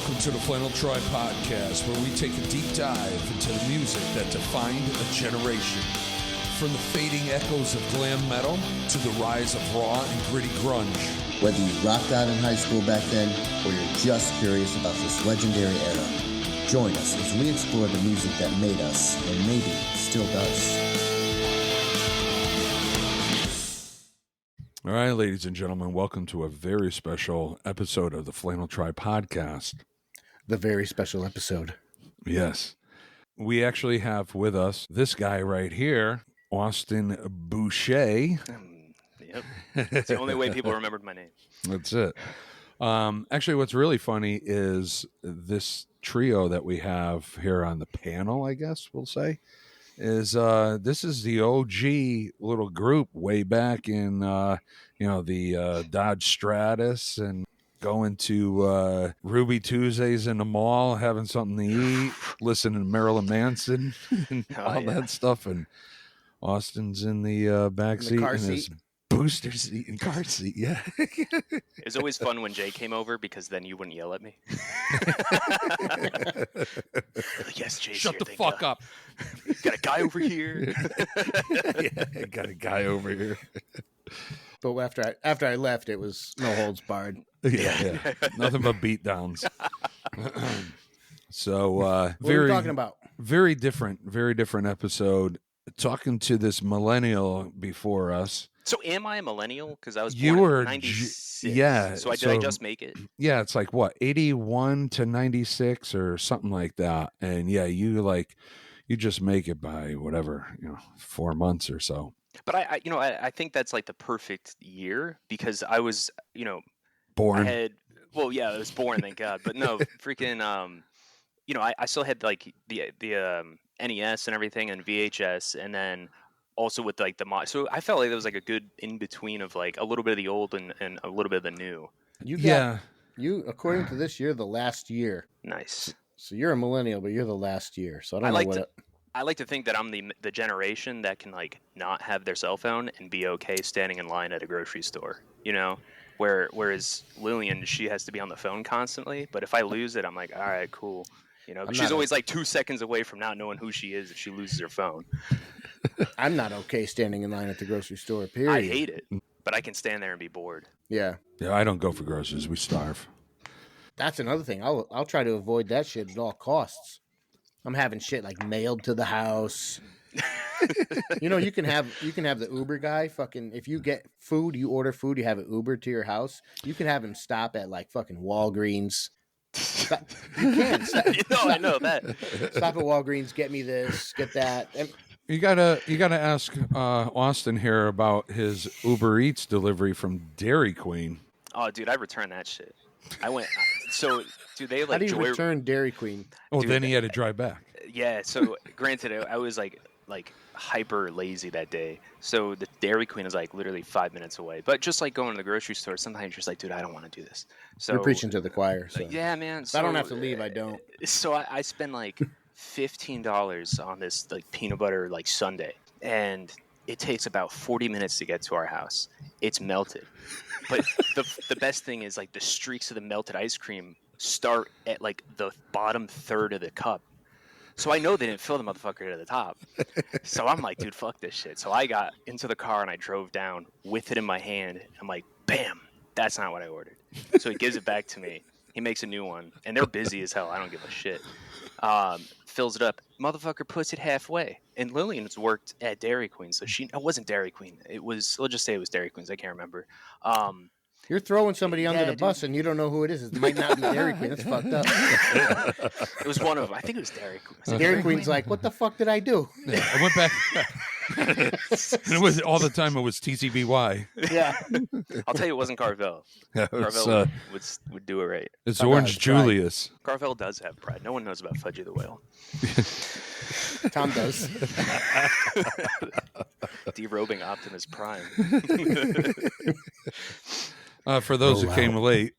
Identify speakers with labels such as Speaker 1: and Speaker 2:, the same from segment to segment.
Speaker 1: Welcome to the Flannel Tribe Podcast, where we take a deep dive into the music that defined a generation. From the fading echoes of glam metal to the rise of raw and gritty grunge.
Speaker 2: Whether you rocked out in high school back then, or you're just curious about this legendary era, join us as we explore the music that made us, and maybe still does.
Speaker 1: All right, ladies and gentlemen, welcome to a very special episode of the Flannel Tribe Podcast.
Speaker 3: The very special episode.
Speaker 1: Yes. We actually have with us this guy right here, Austin Boucher.
Speaker 4: Yep. It's the only way people remembered my name.
Speaker 1: That's it. Actually, what's really funny is this trio that we have here on the panel, I guess we'll say, is this is the OG little group way back in, the Dodge Stratus and going to Ruby Tuesdays in the mall, having something to eat, listening to Marilyn Manson and all that stuff. And Austin's in the back seat in his booster seat and car seat. Yeah.
Speaker 4: It was always fun when Jay came over because then you wouldn't yell at me. Yes, Jay's
Speaker 1: Shut
Speaker 4: here,
Speaker 1: the
Speaker 4: thank
Speaker 1: fuck
Speaker 4: God.
Speaker 1: up.
Speaker 4: Got a guy over here.
Speaker 1: Yeah, got a guy over here.
Speaker 3: But after I left, it was no holds barred.
Speaker 1: Yeah. Nothing but beatdowns. So
Speaker 3: What are we talking about?
Speaker 1: very different episode. Talking to this millennial before us.
Speaker 4: So am I a millennial? Because I was
Speaker 1: You
Speaker 4: born
Speaker 1: were
Speaker 4: in 96.
Speaker 1: yeah,
Speaker 4: So did
Speaker 1: so-
Speaker 4: I just make it?
Speaker 1: Yeah, it's like what, 81 to 96 or something like that. And yeah, you just make it by whatever, 4 months or so.
Speaker 4: But I think that's like the perfect year because I was,
Speaker 1: Born.
Speaker 4: I was born, thank God. But no, freaking, I still had like the NES and everything and VHS, and then also with like the mod. So I felt like there was like a good in between of like a little bit of the old and a little bit of the new.
Speaker 3: You, according to this, you're the last year.
Speaker 4: Nice.
Speaker 3: So you're a millennial, but you're the last year. So I don't know what.
Speaker 4: I like to think that I'm the generation that can like not have their cell phone and be okay standing in line at a grocery store. Whereas Lillian, she has to be on the phone constantly. But if I lose it, I'm like, all right, cool. She's always like 2 seconds away from not knowing who she is if she loses her phone.
Speaker 3: I'm not okay standing in line at the grocery store, period.
Speaker 4: I hate it, but I can stand there and be bored.
Speaker 3: Yeah.
Speaker 1: Yeah, I don't go for groceries. We starve.
Speaker 3: That's another thing. I'll try to avoid that shit at all costs. I'm having shit like mailed to the house. You can have the Uber guy fucking, if you get food, you order food, you have it Uber to your house. You can have him stop at like fucking Walgreens. You can.
Speaker 4: I know that.
Speaker 3: Stop at Walgreens, get me this, get that. And
Speaker 1: You gotta ask Austin here about his Uber Eats delivery from Dairy Queen.
Speaker 4: Oh, dude, I returned that shit. I went. So, dude, they like.
Speaker 3: how do you return Dairy Queen?
Speaker 1: Oh,
Speaker 4: Dude,
Speaker 1: then he had to drive back.
Speaker 4: Yeah. So, granted, I was like hyper lazy that day. So the Dairy Queen is like literally 5 minutes away. But just like going to the grocery store, sometimes you're just like, dude, I don't want to do this. So
Speaker 3: You're preaching to the choir. So.
Speaker 4: yeah, man.
Speaker 3: If I don't have to leave, I don't.
Speaker 4: So I spend like $15 on this like peanut butter like sundae, and it takes about 40 minutes to get to our house. It's melted. But the best thing is like the streaks of the melted ice cream start at like the bottom third of the cup. So I know they didn't fill the motherfucker to the top. So I'm like, dude, fuck this shit. So I got into the car and I drove down with it in my hand. I'm like, bam, that's not what I ordered. So he gives it back to me. He makes a new one. And they're busy as hell. I don't give a shit. Fills it up. Motherfucker puts it halfway. And Lillian's worked at Dairy Queen. So it wasn't Dairy Queen. It was, let's just say it was Dairy Queen's. I can't remember.
Speaker 3: You're throwing somebody under the bus and you don't know who it is. It might not be Dairy Queen. That's fucked up.
Speaker 4: It was one of them. I think it was Dairy Queen.
Speaker 3: Dairy Queen's like, what the fuck did I do?
Speaker 1: Yeah, I went back. And it was all the time. It was TCBY.
Speaker 3: Yeah.
Speaker 4: I'll tell you, it wasn't Carvel.
Speaker 1: Yeah, it was,
Speaker 4: Carvel would do it right.
Speaker 1: it's
Speaker 3: Talk
Speaker 1: Orange
Speaker 3: about pride.
Speaker 1: Julius.
Speaker 4: Carvel does have pride. No one knows about Fudgy the Whale.
Speaker 3: Tom does.
Speaker 4: Derobing Optimus Prime.
Speaker 1: For those who came late,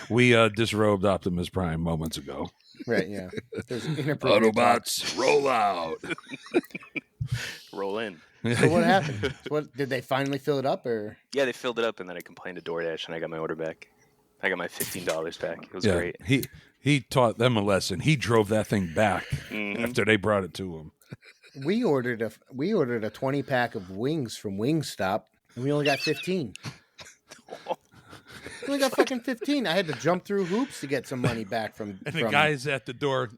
Speaker 1: we disrobed Optimus Prime moments ago.
Speaker 3: Right, yeah. There's inappropriate
Speaker 1: Autobots, roll out.
Speaker 4: Roll in.
Speaker 3: So what happened? So did they finally fill it up, or?
Speaker 4: Yeah, they filled it up, and then I complained to DoorDash, and I got my order back. I got my $15 back. It was
Speaker 1: Yeah,
Speaker 4: great.
Speaker 1: he taught them a lesson. He drove that thing back
Speaker 4: Mhm.
Speaker 1: after they brought it to him.
Speaker 3: We ordered a 20-pack of wings from Wingstop, and we only got 15. We only got fucking 15. I had to jump through hoops to get some money back from.
Speaker 1: And the guy's at the door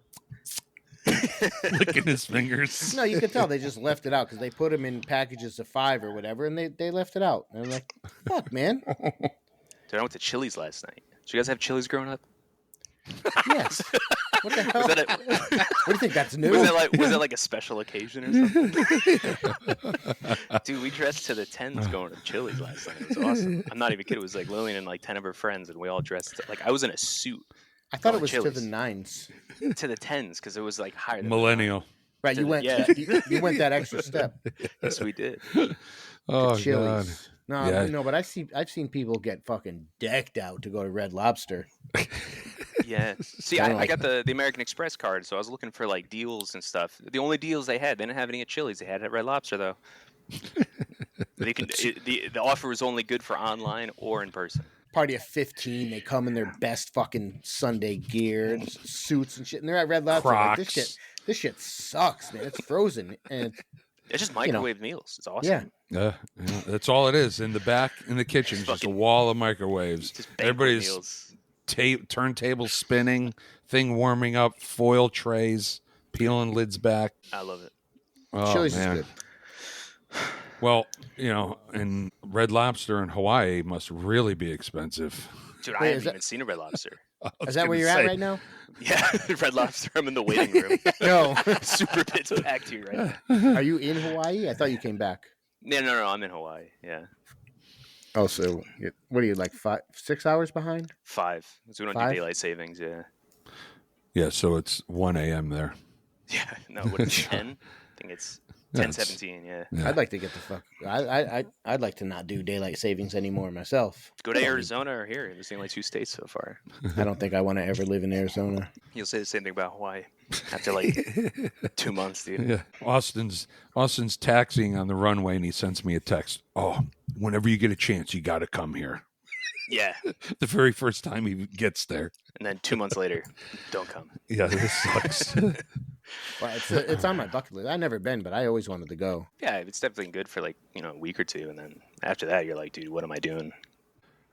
Speaker 1: licking his fingers.
Speaker 3: No, you could tell they just left it out because they put them in packages of 5 or whatever, and they left it out. And I'm like, fuck, man.
Speaker 4: Dude, I went to Chili's last night. Did you guys have Chili's growing up?
Speaker 3: Yes. What the hell?
Speaker 4: Was that
Speaker 3: What do you think? That's new?
Speaker 4: was that like a special occasion or something? Dude, we dressed to the 10s going to Chili's last night. It was awesome. I'm not even kidding. It was like Lillian and like 10 of her friends, and we all dressed like I was in a suit.
Speaker 3: I thought
Speaker 4: Oh,
Speaker 3: it was
Speaker 4: Chili's.
Speaker 3: to the 9s.
Speaker 4: To the 10s because it was like higher than
Speaker 1: Millennial.
Speaker 3: Right, you went.
Speaker 4: Yeah.
Speaker 3: You went that extra step.
Speaker 4: Yes, we did.
Speaker 1: Oh,
Speaker 3: Chili's.
Speaker 1: God.
Speaker 3: No,
Speaker 1: Yeah.
Speaker 3: no, but I've seen people get fucking decked out to go to Red Lobster.
Speaker 4: Yeah. See, I got the American Express card, so I was looking for like deals and stuff. The only deals they had, they didn't have any at Chili's. They had it at Red Lobster though. The offer was only good for online or in person.
Speaker 3: Party of 15, they come in their best fucking Sunday gear, suits and shit, and they're at Red Lobster. Like,
Speaker 1: Crocs.
Speaker 3: this shit sucks, man. It's frozen, and
Speaker 4: It's just microwave meals. It's awesome.
Speaker 3: yeah,
Speaker 1: Yeah, that's all it is. In the back, in the kitchen, just a
Speaker 4: Fucking-
Speaker 1: wall of microwaves.
Speaker 4: Just banquet
Speaker 1: Everybody's
Speaker 4: meals.
Speaker 1: turntable spinning, thing warming up, foil trays, peeling lids back.
Speaker 4: I love it.
Speaker 1: Oh,
Speaker 3: Chili's
Speaker 1: man.
Speaker 3: is good.
Speaker 1: Well, and Red Lobster in Hawaii must really be expensive.
Speaker 4: Dude,
Speaker 3: Wait,
Speaker 4: I
Speaker 3: is
Speaker 4: haven't
Speaker 3: that-
Speaker 4: even seen a Red Lobster.
Speaker 3: Is that where you're at right now?
Speaker 4: Yeah, Red Lobster. I'm in the waiting room.
Speaker 3: No.
Speaker 4: Super pitch packed here right now.
Speaker 3: Are you in Hawaii? I thought you came back.
Speaker 4: No. I'm in Hawaii. Yeah,
Speaker 3: Oh, so what are you, like 6 hours behind?
Speaker 4: 5. So we don't
Speaker 3: 5?
Speaker 4: do daylight savings. Yeah.
Speaker 1: Yeah, so it's 1 a.m. there.
Speaker 4: Yeah. No. What is it? 10? I think it's
Speaker 1: Yeah,
Speaker 4: 10:17. Yeah.
Speaker 1: Yeah.
Speaker 3: I'd like to get the fuck. I'd like to not do daylight savings anymore myself.
Speaker 4: Go to Arizona or here. There's only 2 states so far.
Speaker 3: I don't think I want to ever live in Arizona.
Speaker 4: You'll say the same thing about Hawaii after like 2 months, dude.
Speaker 1: Yeah, Austin's taxiing on the runway, and he sends me a text. Oh, whenever you get a chance, you got to come here.
Speaker 4: Yeah.
Speaker 1: The very first time he gets there.
Speaker 4: And then 2 months later, don't come.
Speaker 1: Yeah, this sucks.
Speaker 3: Well, it's on my bucket list. I've never been, but I always wanted to go.
Speaker 4: Yeah, it's definitely good for like, a week or two. And then after that, you're like, dude, what am I doing?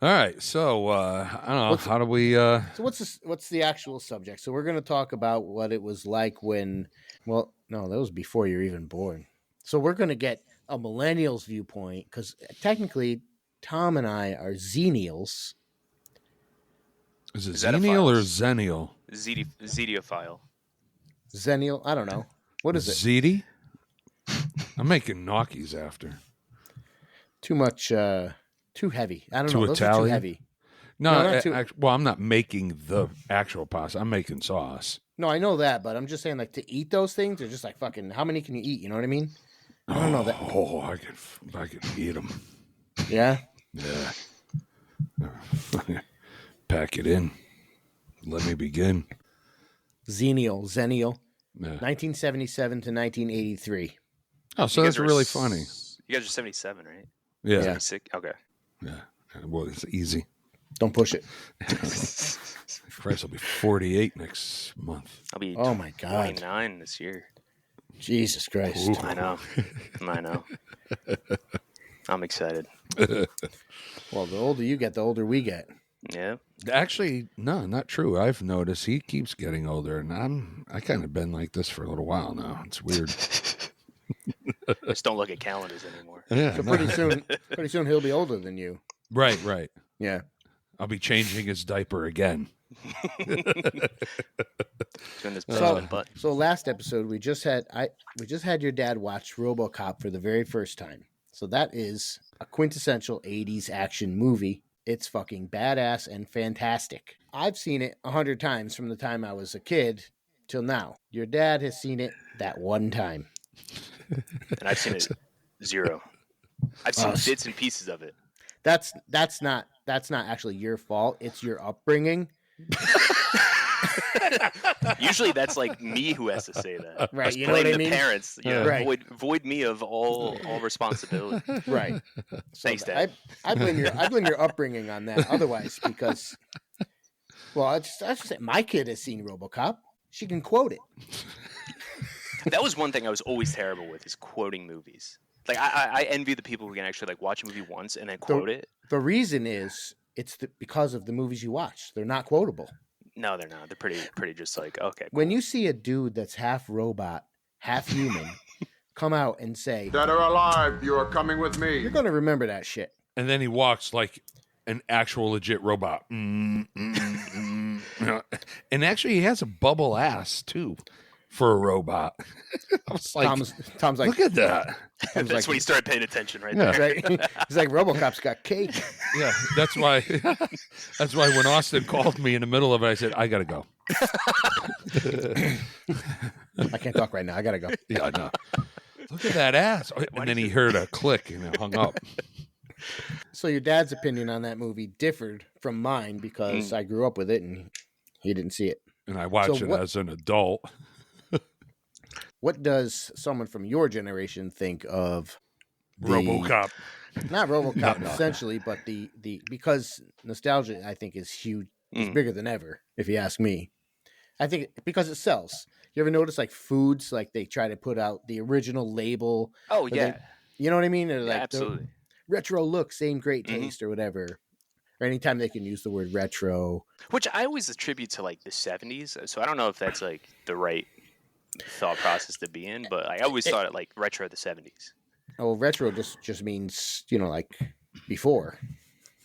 Speaker 1: All right, so I don't know. How do we?
Speaker 3: So what's the actual subject? So we're going to talk about what it was like when. Well, no, that was before you're even born. So we're going to get a millennial's viewpoint because technically, Tom and I are Xennials.
Speaker 1: Is it
Speaker 4: Xenophiles.
Speaker 1: Xennial or Xennial?
Speaker 4: Zediophile.
Speaker 3: Xennial? I don't know. What is it?
Speaker 1: Ziti? I'm making gnocchis after.
Speaker 3: Too much. Too heavy. I don't
Speaker 1: Too
Speaker 3: know. Those are too
Speaker 1: Italian?
Speaker 3: heavy.
Speaker 1: No,
Speaker 3: No, not too-
Speaker 1: well, I'm not making the actual pasta. I'm making sauce.
Speaker 3: No, I know that, but I'm just saying, like, to eat those things, they're just like fucking. How many can you eat? You know what I mean? I don't know that.
Speaker 1: Oh, I could eat them.
Speaker 3: Yeah.
Speaker 1: Yeah. Pack it in. Let me begin.
Speaker 3: Xennial.
Speaker 1: Yeah.
Speaker 3: 1977 to 1983.
Speaker 1: Oh, so
Speaker 4: You
Speaker 1: that's
Speaker 4: guys are
Speaker 1: really funny.
Speaker 4: You guys are 77, right?
Speaker 1: Yeah.
Speaker 3: Yeah.
Speaker 4: 76? Okay.
Speaker 1: Yeah. Well, it's easy.
Speaker 3: Don't push it.
Speaker 1: Christ, I'll be 48 next month.
Speaker 4: I'll be
Speaker 3: Oh my God.
Speaker 4: 29 this year.
Speaker 3: Jesus Christ.
Speaker 1: Ooh.
Speaker 4: I know. I'm excited.
Speaker 3: Well, the older you get, the older we get.
Speaker 4: Yeah.
Speaker 1: Actually, no, not true. I've noticed he keeps getting older, and I kind of been like this for a little while now. It's weird.
Speaker 4: Just don't look at calendars anymore.
Speaker 1: Yeah.
Speaker 3: So
Speaker 1: no.
Speaker 3: pretty soon he'll be older than you.
Speaker 1: Right.
Speaker 3: Yeah.
Speaker 1: I'll be changing his diaper again.
Speaker 4: Doing this Benjamin Button.
Speaker 3: So last episode we just had your dad watch RoboCop for the very first time. So that is a quintessential 80s action movie. It's fucking badass and fantastic. I've seen it 100 times from the time I was a kid till now. Your dad has seen it that one time.
Speaker 4: And I've seen it 0. I've seen bits and pieces of it.
Speaker 3: That's not actually your fault. It's your upbringing.
Speaker 4: Usually that's like me who has to say that.
Speaker 3: Right,
Speaker 4: Just
Speaker 3: you know
Speaker 4: blame
Speaker 3: what I
Speaker 4: the
Speaker 3: mean?
Speaker 4: parents. Yeah,
Speaker 3: Right.
Speaker 4: void me of all responsibility.
Speaker 3: Right. So
Speaker 4: Thanks, Dad.
Speaker 3: I blame your upbringing on that. Otherwise, because Well, I just say my kid has seen RoboCop. She can quote it.
Speaker 4: That was one thing I was always terrible with, is quoting movies. Like I envy the people who can actually like watch a movie once and then quote it.
Speaker 3: The reason is because of the movies you watch. They're not quotable.
Speaker 4: No, they're not. They're pretty just like, okay.
Speaker 3: When you see a dude that's half robot, half human, come out and say,
Speaker 5: "Dead or alive, you are coming with me."
Speaker 3: You're going to remember that shit.
Speaker 1: And then he walks like an actual legit robot. And actually, he has a bubble ass too for a robot. I was like,
Speaker 3: Tom's like,
Speaker 1: look at that.
Speaker 4: That's when he started paying attention, right there.
Speaker 3: Right? He's like, RoboCop's got cake.
Speaker 1: Yeah, that's why. That's why when Austin called me in the middle of it, I said, "I gotta go."
Speaker 3: I can't talk right now. I gotta go.
Speaker 1: Yeah, I know. Look at that ass. And then he heard a click and it hung up.
Speaker 3: So your dad's opinion on that movie differed from mine because I grew up with it and he didn't see it.
Speaker 1: And I watched it as an adult.
Speaker 3: What does someone from your generation think of
Speaker 1: RoboCop?
Speaker 3: Not RoboCop, essentially, but the because nostalgia, I think, is huge. It's bigger than ever, if you ask me. I think because it sells. You ever notice like foods, like they try to put out the original label?
Speaker 4: Oh yeah,
Speaker 3: you know what I mean? They're like,
Speaker 4: absolutely.
Speaker 3: Retro look, same great taste or whatever. Or anytime they can use the word retro,
Speaker 4: which I always attribute to like the 70s. So I don't know if that's like the right thought process to be in, but I always thought it like retro the 70s.
Speaker 3: Oh, retro just means, like before.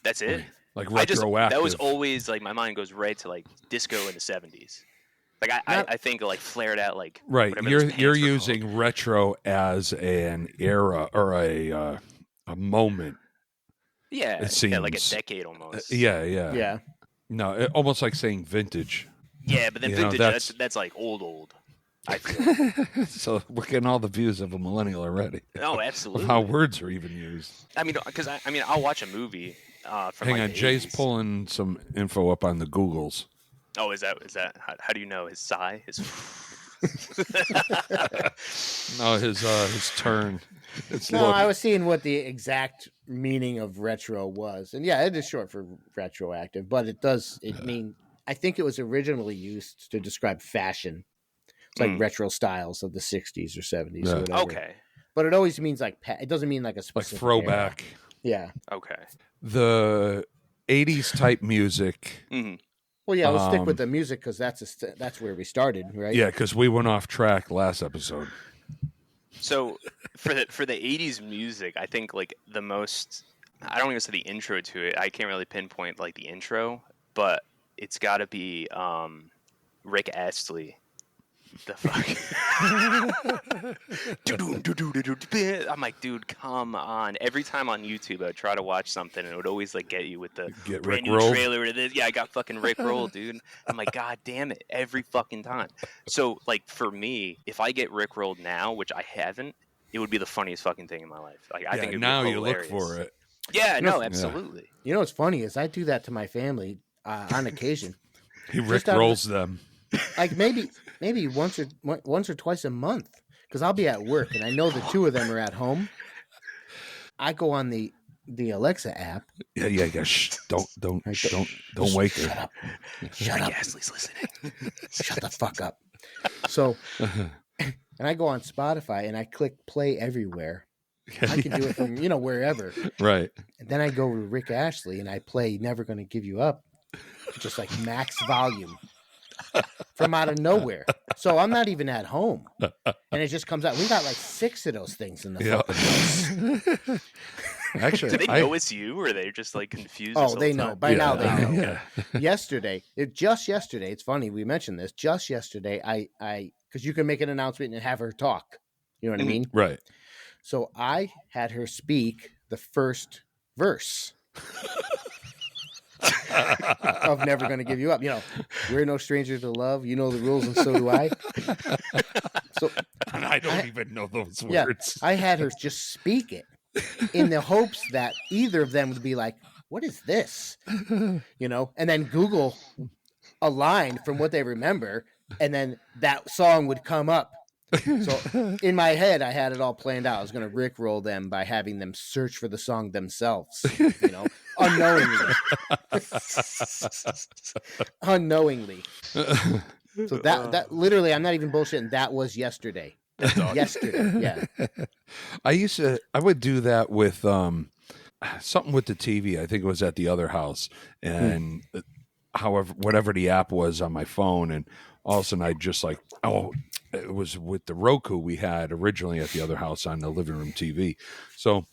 Speaker 4: That's it.
Speaker 1: Like retroactive.
Speaker 4: That was always like my mind goes right to like disco in the 70s. Like I think like flared out like
Speaker 1: right. You're using retro as an era or a moment.
Speaker 4: Yeah,
Speaker 1: it seems.
Speaker 4: like a decade almost.
Speaker 1: Yeah. No, almost like saying vintage.
Speaker 4: Yeah, but then vintage that's like old. I feel.
Speaker 1: So we're getting all the views of a millennial already.
Speaker 4: Oh, absolutely.
Speaker 1: Of how words are even used.
Speaker 4: I mean, because I'll watch a movie. From
Speaker 1: Hang
Speaker 4: like
Speaker 1: on,
Speaker 4: the
Speaker 1: Jay's
Speaker 4: 80s.
Speaker 1: pulling some info up on the Googles.
Speaker 4: Oh, is that how do you know his sigh?
Speaker 1: No, his turn.
Speaker 3: I was seeing what the exact meaning of retro was, and yeah, it is short for retroactive, but it mean. I think it was originally used to describe fashion. It's like retro styles of the 60s or 70s or whatever.
Speaker 4: Okay.
Speaker 3: But it always means like it doesn't mean like a specific
Speaker 1: like throwback.
Speaker 3: Era. Yeah.
Speaker 4: Okay.
Speaker 1: The 80s type music.
Speaker 4: Mm-hmm.
Speaker 3: Well, yeah, let's stick with the music because that's where we started, right?
Speaker 1: Yeah, because we went off track last episode.
Speaker 4: So for the 80s music, I think like the most, I don't even say the intro to it. I can't really pinpoint like the intro, but it's got to be Rick Astley. The fuck? I'm like, dude, come on. Every time on YouTube, I would try to watch something, and it would always like get you with the brand new trailer to this. Yeah, I got fucking Rick rolled, dude. I'm like, god damn it, every fucking time. So like for me, if I get Rick rolled now, which I haven't, it would be the funniest fucking thing in my life. Like I think it would
Speaker 1: now
Speaker 4: be
Speaker 1: you look
Speaker 4: hilarious.
Speaker 1: for it.
Speaker 4: Yeah, no, absolutely.
Speaker 3: You know what's funny is I do that to my family on occasion.
Speaker 1: He Rick rolls them.
Speaker 3: Like maybe once or twice a month, because I'll be at work and I know the two of them are at home. I go on the Alexa app.
Speaker 1: Yeah. Shh, don't wake her.
Speaker 3: Shut up. Shut up.
Speaker 4: Astley's listening.
Speaker 3: Shut the fuck up. So, and I go on Spotify and I click play everywhere. I can do it from wherever.
Speaker 1: Right.
Speaker 3: And then I go to Rick Astley and I play "Never Gonna Give You Up," just like max volume. From out of nowhere. So I'm not even at home. And it just comes out. We got like 6 of those things in the fucking house.
Speaker 1: Actually,
Speaker 4: do they know it's you, or are they just like confused?
Speaker 3: Oh, they know. By now they know.
Speaker 1: Yeah.
Speaker 3: Yesterday, it's funny, we mentioned this. Just yesterday, I because you can make an announcement and have her talk. You know what I mean?
Speaker 1: Right.
Speaker 3: So I had her speak the first verse. Of Never Gonna Give You Up. We're no stranger to love. You know the rules, and so do I. So,
Speaker 1: and I don't even know those words.
Speaker 3: Yeah, I had her just speak it in the hopes that either of them would be like, "What is this?" And then Google a line from what they remember, and then that song would come up. So in my head, I had it all planned out. I was going to rickroll them by having them search for the song themselves. unknowingly. Unknowingly. So that literally, I'm not even bullshitting. That was yesterday. Yesterday, yeah.
Speaker 1: I would do that with something with the TV. I think it was at the other house, and however, whatever the app was on my phone, and all of a sudden I just like, oh, it was with the Roku we had originally at the other house on the living room TV. So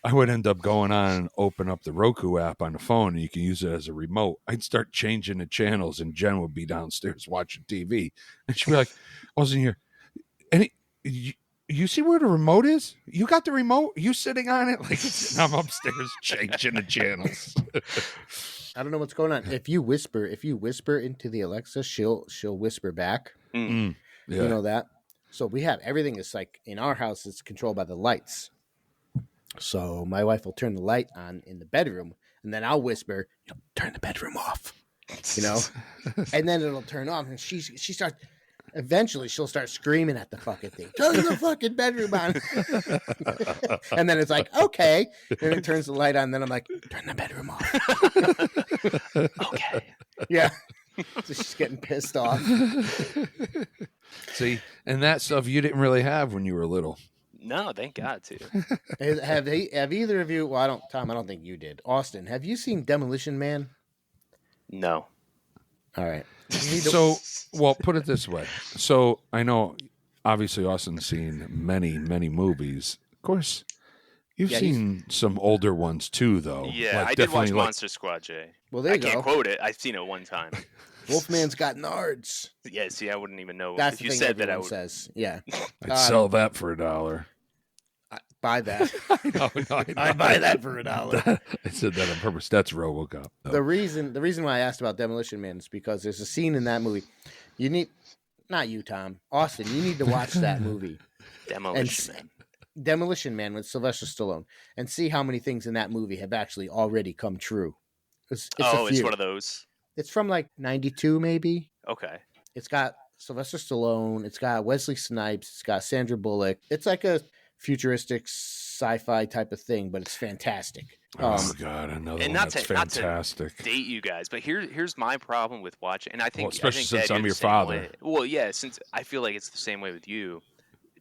Speaker 1: I would end up going on and open up the Roku app on the phone, and you can use it as a remote. I'd start changing the channels, and Jen would be downstairs watching TV, and she'd be like, "I was in here, and you see where the remote is? You got the remote? You sitting on it?" Like I'm upstairs changing the channels.
Speaker 3: I don't know what's going on. If you whisper into the Alexa, she'll whisper back.
Speaker 1: Yeah.
Speaker 3: You know that. So we have everything is like in our house. It's controlled by the lights. So my wife will turn the light on in the bedroom, and then I'll whisper, "Turn the bedroom off," and then it'll turn off, and she starts. Eventually, she'll start screaming at the fucking thing. Turn the fucking bedroom on. And then it's like, okay. And it turns the light on. And then I'm like, turn the bedroom off.
Speaker 4: Okay.
Speaker 3: Yeah. So she's getting pissed off.
Speaker 1: See, and that stuff you didn't really have when you were little.
Speaker 4: No, thank God too.
Speaker 3: Have either of you? Well, Tom, I don't think you did. Austin, have you seen Demolition Man?
Speaker 4: No.
Speaker 3: All right.
Speaker 1: So, well, put it this way. So I know, obviously, Austin's seen many, many movies. Of course, you've seen some older ones too, though.
Speaker 4: Yeah,
Speaker 1: like,
Speaker 4: I did watch
Speaker 1: definitely,
Speaker 4: Monster Squad, Jay.
Speaker 3: Well, there you
Speaker 4: I can't
Speaker 3: go.
Speaker 4: quote it. I've seen it one time.
Speaker 3: Wolfman's got nards.
Speaker 4: Yeah, see, I wouldn't even know
Speaker 3: That's
Speaker 4: if
Speaker 3: the
Speaker 4: you
Speaker 3: thing
Speaker 4: said that. I
Speaker 3: everyone
Speaker 4: would.
Speaker 3: says. Yeah.
Speaker 1: I'd sell that for $1.
Speaker 3: Buy that.
Speaker 1: No,
Speaker 3: I'd buy that for $1.
Speaker 1: I said that on purpose. That's RoboCop. though.
Speaker 3: The reason why I asked about Demolition Man is because there's a scene in that movie. You need, not you, Tom, Austin. You need to watch that movie, Demolition Man with Sylvester Stallone, and see how many things in that movie have actually already come true. It's
Speaker 4: one of those.
Speaker 3: It's from like '92, maybe.
Speaker 4: Okay.
Speaker 3: It's got Sylvester Stallone. It's got Wesley Snipes. It's got Sandra Bullock. It's like a futuristic sci-fi type of thing, but it's fantastic.
Speaker 1: Oh God, another one that's fantastic.
Speaker 4: Not to date you guys, but here's my problem with watching, and I think,
Speaker 1: especially since
Speaker 4: Dad,
Speaker 1: I'm
Speaker 4: you're
Speaker 1: your
Speaker 4: the same
Speaker 1: father.
Speaker 4: way. Well, yeah, since I feel like it's the same way with you.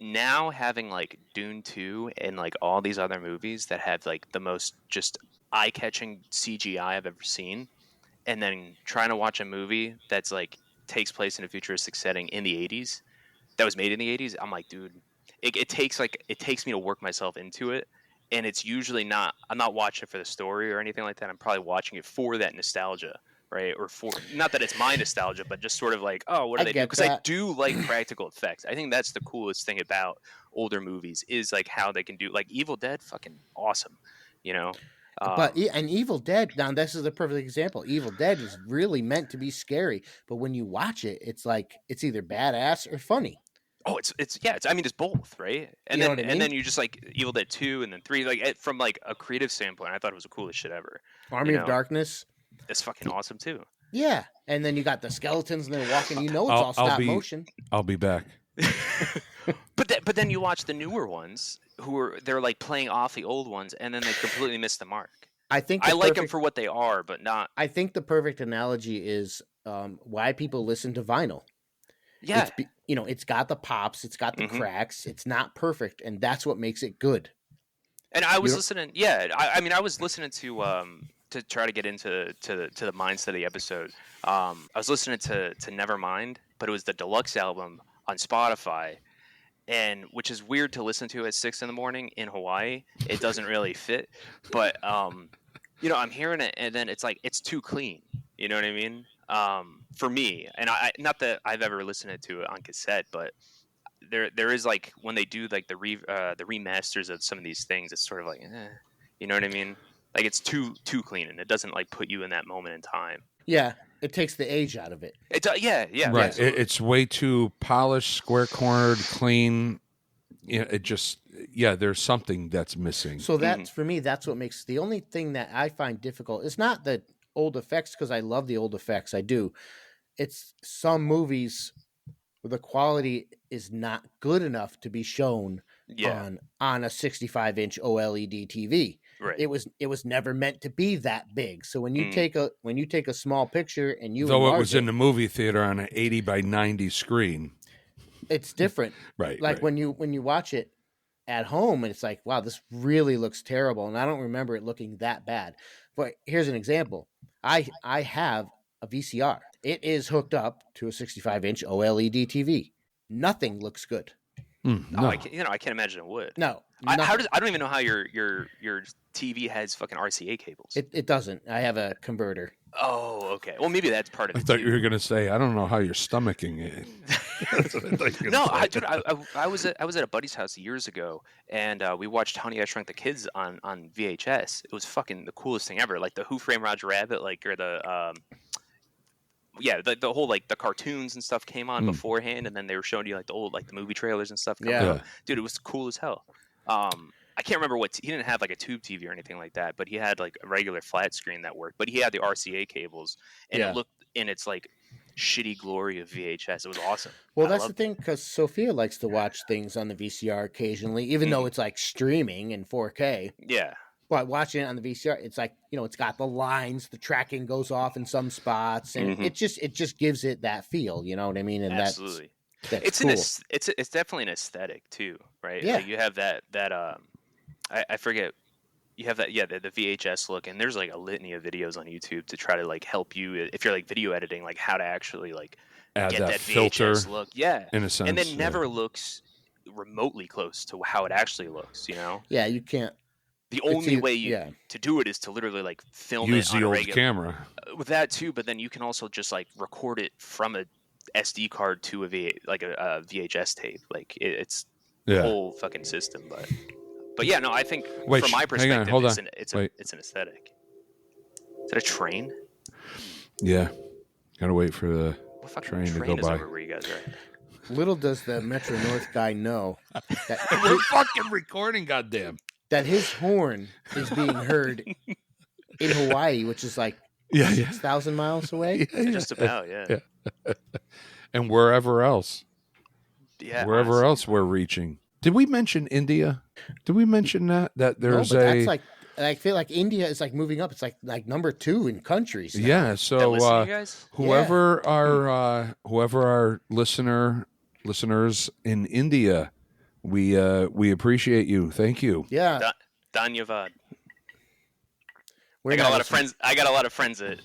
Speaker 4: Now having like Dune 2 and like all these other movies that have like the most just eye-catching CGI I've ever seen, and then trying to watch a movie that's like takes place in a futuristic setting in the 80s, that was made in the 80s, I'm like, dude, it takes me to work myself into it. And it's usually not, I'm not watching it for the story or anything like that. I'm probably watching it for that nostalgia, right? Or for, not that it's my nostalgia, but just sort of like, oh, what do they do? Because I do like practical effects. I think that's the coolest thing about older movies is like how they can do, like Evil Dead, fucking awesome, you know?
Speaker 3: And Evil Dead, now this is a perfect example. Evil Dead is really meant to be scary, but when you watch it, it's like, it's either badass or funny.
Speaker 4: Oh, it's I mean, it's both, right? And
Speaker 3: you know
Speaker 4: then
Speaker 3: what I mean?
Speaker 4: and then you just like Evil Dead 2 and then 3, like from like a creative standpoint, I thought it was the coolest shit ever.
Speaker 3: Army of Darkness.
Speaker 4: It's fucking awesome too.
Speaker 3: Yeah, and then you got the skeletons and they're walking. You know, it's all stop motion.
Speaker 1: I'll be back.
Speaker 4: But then you watch the newer ones they're like playing off the old ones, and then they completely miss the mark.
Speaker 3: I
Speaker 4: like them for what they are, but not.
Speaker 3: I think the perfect analogy is why people listen to vinyl.
Speaker 4: Yeah,
Speaker 3: it's got the pops, it's got the cracks, it's not perfect, and that's what makes it good.
Speaker 4: And I was listening. Yeah, I mean, I was listening to try to get into the mindset of the episode. I was listening to Nevermind, but it was the deluxe album on Spotify, and which is weird to listen to at 6 a.m. in Hawaii. It doesn't really fit, but I'm hearing it, and then it's like it's too clean. You know what I mean? For me, and I not that I've ever listened to it on cassette, but there is like when they do like the remasters of some of these things, it's sort of like, you know what I mean? Like it's too clean, and it doesn't like put you in that moment in time.
Speaker 3: Yeah, it takes the age out of it.
Speaker 4: Yeah,
Speaker 1: right. It's way too polished, square cornered, clean. It just there's something that's missing.
Speaker 3: So that's for me. That's what makes the only thing that I find difficult. It's not the old effects because I love the old effects. I do. It's some movies where the quality is not good enough to be shown on a 65-inch OLED TV.
Speaker 4: Right.
Speaker 3: It was never meant to be that big. So when you take a small picture and you
Speaker 1: Though it
Speaker 3: enlarge
Speaker 1: was in the movie theater on an 80 by 90 screen.
Speaker 3: it's different.
Speaker 1: Right.
Speaker 3: Like
Speaker 1: right.
Speaker 3: when you watch it at home and it's like, wow, this really looks terrible. And I don't remember it looking that bad. But here's an example. I have a VCR. It is hooked up to a 65-inch OLED TV. Nothing looks good.
Speaker 1: No.
Speaker 4: Oh, I can't imagine it would.
Speaker 3: No.
Speaker 4: I don't even know how your TV has fucking RCA cables.
Speaker 3: It doesn't. I have a converter.
Speaker 4: Oh, okay. Well, maybe that's part of
Speaker 1: I
Speaker 4: it.
Speaker 1: thought
Speaker 4: too.
Speaker 1: you were going to say, I don't know how you're stomaching it.
Speaker 4: No, I was at a buddy's house years ago, and we watched Honey, I Shrunk the Kids on VHS. It was fucking the coolest thing ever. Like the Who Framed Roger Rabbit, like, or the the whole like the cartoons and stuff came on beforehand, and then they were showing you like the old like the movie trailers and stuff.
Speaker 3: Yeah.
Speaker 4: Dude, it was cool as hell. I can't remember he didn't have like a tube TV or anything like that, but he had like a regular flat screen that worked. But he had the RCA cables, and it looked in its like shitty glory of VHS. It was awesome.
Speaker 3: Well, that's the thing, because Sophia likes to watch things on the VCR occasionally, even though it's like streaming in 4K.
Speaker 4: Yeah.
Speaker 3: But watching it on the VCR, it's like, it's got the lines, the tracking goes off in some spots, and it just gives it that feel. You know what I mean? And
Speaker 4: absolutely.
Speaker 3: That's
Speaker 4: It's
Speaker 3: cool.
Speaker 4: it's definitely an aesthetic too, right?
Speaker 3: Yeah.
Speaker 4: Like you have that I forget. You have that, the VHS look, and there's like a litany of videos on YouTube to try to like help you if you're like video editing, like how to actually like
Speaker 1: Add
Speaker 4: get
Speaker 1: that
Speaker 4: filter
Speaker 1: filter
Speaker 4: look,
Speaker 1: in a sense,
Speaker 4: and then never looks remotely close to how it actually looks.
Speaker 3: Yeah, you can't.
Speaker 4: The only way to do it is to literally like film
Speaker 1: use
Speaker 4: it on
Speaker 1: the
Speaker 4: a
Speaker 1: old
Speaker 4: regular
Speaker 1: camera.
Speaker 4: with that too. But then you can also just like record it from a SD card to a VHS tape. Like it's the whole fucking system, But yeah, no, I think from my perspective, it's an aesthetic. Is that a train?
Speaker 1: Yeah. Gotta wait for the
Speaker 4: What fucking
Speaker 1: train to go
Speaker 4: is
Speaker 1: by.
Speaker 4: over where you guys are at?
Speaker 3: Little does the Metro North guy know that
Speaker 1: We're fucking recording, goddamn.
Speaker 3: that his horn is being heard in Hawaii, which is like 6,000 miles away.
Speaker 4: Just about, yeah.
Speaker 1: And wherever else.
Speaker 4: Yeah.
Speaker 1: Wherever else we're reaching. Did we mention India? Did we mention that there's
Speaker 3: that's like, I feel like India is like moving up. It's like number 2 in countries now.
Speaker 1: Yeah, so
Speaker 4: to you guys?
Speaker 1: whoever our listeners in India, we appreciate you. Thank you.
Speaker 3: Yeah.
Speaker 4: Dhanyavad.
Speaker 3: We're
Speaker 4: I got
Speaker 3: not
Speaker 4: a lot
Speaker 3: as-
Speaker 4: of friends. I got a lot of friends at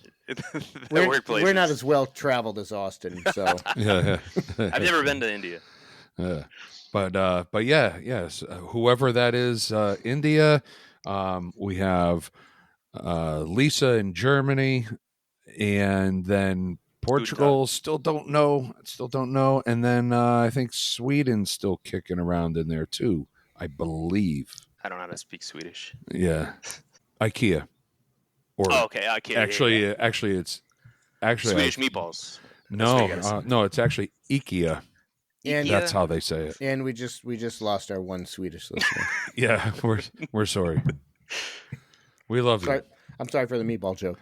Speaker 4: workplaces.
Speaker 3: We're not as well traveled as Austin, so
Speaker 1: Yeah.
Speaker 4: I've never been to India.
Speaker 1: But yes, whoever that is, India. We have Lisa in Germany, and then Portugal. Still don't know, and then I think Sweden's still kicking around in there too. I believe.
Speaker 4: I don't know how to speak Swedish.
Speaker 1: Yeah, IKEA. Or
Speaker 4: okay, okay.
Speaker 1: actually,
Speaker 4: yeah.
Speaker 1: actually, it's actually
Speaker 4: Swedish meatballs.
Speaker 1: No, it's actually IKEA.
Speaker 3: and
Speaker 1: That's how they say it.
Speaker 3: and we just lost our one Swedish listener.
Speaker 1: Yeah, we're sorry. We love you.
Speaker 3: I'm sorry for the meatball joke.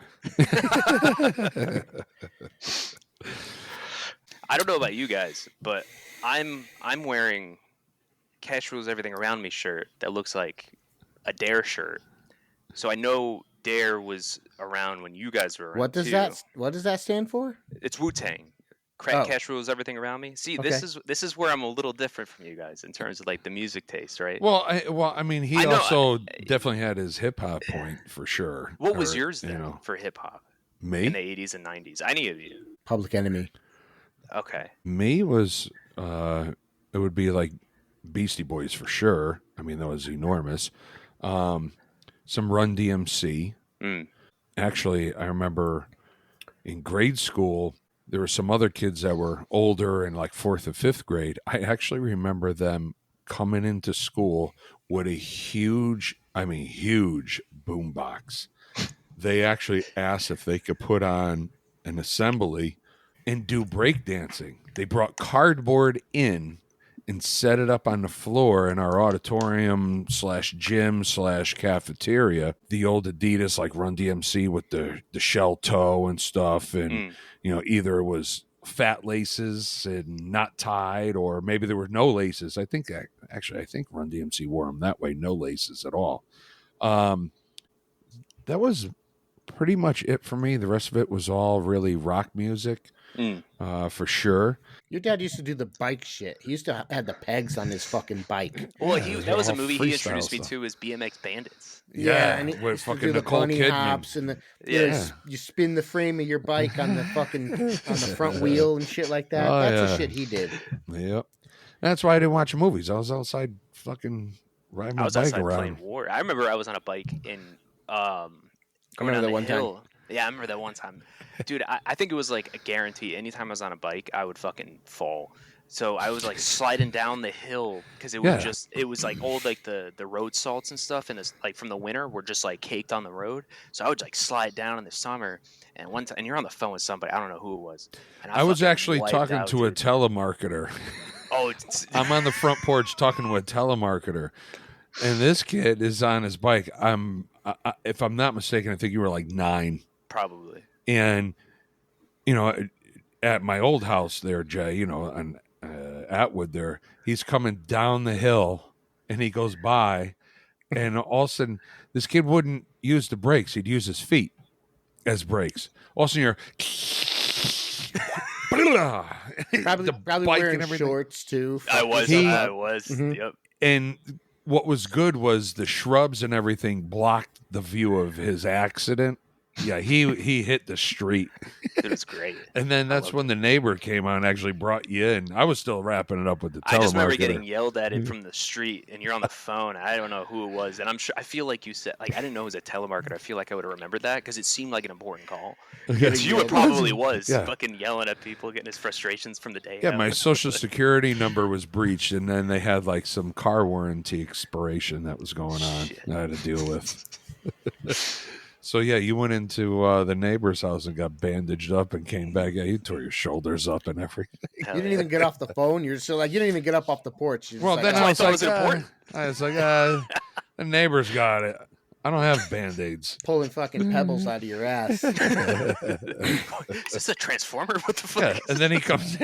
Speaker 4: I don't know about you guys, but I'm wearing Cash Rules Everything Around Me shirt that looks like a Dare shirt. So I know Dare was around when you guys were around.
Speaker 3: What does
Speaker 4: too.
Speaker 3: what does that stand for?
Speaker 4: It's Wu-Tang.
Speaker 3: Oh.
Speaker 4: Cash Rules Everything Around Me. See, this is where I'm a little different from you guys in terms of like the music taste, right?
Speaker 1: Well, I mean, he also definitely had his hip hop point for sure.
Speaker 4: What was yours then for hip hop
Speaker 1: Me
Speaker 4: in the 80s and 90s? Any of you?
Speaker 3: Public Enemy.
Speaker 4: Okay.
Speaker 1: Me was it would be like Beastie Boys for sure. I mean, that was enormous. Some Run DMC. Actually, I remember in grade school there were some other kids that were older in like 4th or 5th grade. I actually remember them coming into school with a huge boombox. They actually asked if they could put on an assembly and do breakdancing. They brought cardboard in and set it up on the floor in our auditorium / gym / cafeteria. The old Adidas like Run DMC with the shell toe and stuff. And, either it was fat laces and not tied, or maybe there were no laces. I think Run DMC wore them that way, no laces at all. that was pretty much it for me. The rest of it was all really rock music, for sure.
Speaker 3: Your dad used to do the bike shit. He used to have the pegs on his fucking bike.
Speaker 4: Well,
Speaker 1: Yeah,
Speaker 4: that was a
Speaker 1: all
Speaker 4: movie he
Speaker 1: freestyle
Speaker 4: introduced me
Speaker 1: stuff.
Speaker 4: to, is BMX Bandits.
Speaker 3: And he
Speaker 1: with
Speaker 3: used to
Speaker 1: fucking
Speaker 3: do the
Speaker 1: Nicole
Speaker 3: bunny
Speaker 1: Kidman.
Speaker 3: hops and
Speaker 4: Yeah.
Speaker 3: you spin the frame of your bike on the fucking on the front wheel and shit like that.
Speaker 1: Oh,
Speaker 3: That's the
Speaker 1: yeah.
Speaker 3: shit he did.
Speaker 1: Yep. That's why I didn't watch movies. I was outside fucking riding my
Speaker 4: I was
Speaker 1: bike
Speaker 4: outside
Speaker 1: around.
Speaker 4: playing War. I remember I was on a bike in going
Speaker 3: remember
Speaker 4: down
Speaker 3: that
Speaker 4: the
Speaker 3: one time.
Speaker 4: hill. Yeah, I remember that one time. Dude, I think it was like a guarantee. Anytime I was on a bike, I would fucking fall. So I was like sliding down the hill because it was it was like old, like the road salts and stuff, and it's like from the winter were just like caked on the road. So I would like slide down in the summer, and one time, and you're on the phone with somebody, I don't know who it was. And
Speaker 1: I was
Speaker 4: fucking
Speaker 1: actually
Speaker 4: wiped
Speaker 1: talking
Speaker 4: out,
Speaker 1: to a
Speaker 4: dude.
Speaker 1: telemarketer.
Speaker 4: Oh,
Speaker 1: I'm on the front porch talking to a telemarketer, and this kid is on his bike. If I'm not mistaken, I think you were like 9.
Speaker 4: probably.
Speaker 1: And, you know, at my old house there, Jay, you know, on Atwood there, he's coming down the hill and he goes by, and all of a sudden, this kid wouldn't use the brakes. He'd use his feet as brakes. All of a sudden, you're
Speaker 3: Probably
Speaker 1: the bike
Speaker 3: wearing
Speaker 1: and everything.
Speaker 3: shorts too.
Speaker 4: I was.
Speaker 3: Mhm.
Speaker 4: Yep.
Speaker 1: And what was good was the shrubs and everything blocked the view of his accident. Yeah, he hit the street.
Speaker 4: It was great.
Speaker 1: And then that's when the neighbor came on and actually brought you in. I was still wrapping it up with the telemarketer.
Speaker 4: I just remember getting yelled at it from the street, and you're on the phone. I don't know who it was, and I'm sure. I feel like you said, like, I didn't know it was a telemarketer. I feel like I would have remembered that because it seemed like an important call. You, it probably was fucking yelling at people, getting his frustrations from the day.
Speaker 1: Yeah, my social security number was breached, and then they had like some car warranty expiration that was going on.
Speaker 4: Shit.
Speaker 1: I had to deal with. So yeah, you went into the neighbor's house and got bandaged up and came back. Yeah, you tore your shoulders up and everything.
Speaker 3: You didn't even get off the phone. You're still like, you didn't even get up off the porch. You're just
Speaker 1: Well,
Speaker 3: like,
Speaker 1: then
Speaker 3: "Oh,
Speaker 1: I was
Speaker 4: thought it
Speaker 1: like,
Speaker 4: was important.
Speaker 1: I was like, the neighbor's got it. I don't have Band-Aids.
Speaker 3: pulling fucking pebbles out of your ass."
Speaker 4: Is this a transformer? What the fuck?
Speaker 1: Yeah,
Speaker 4: is
Speaker 1: and then he comes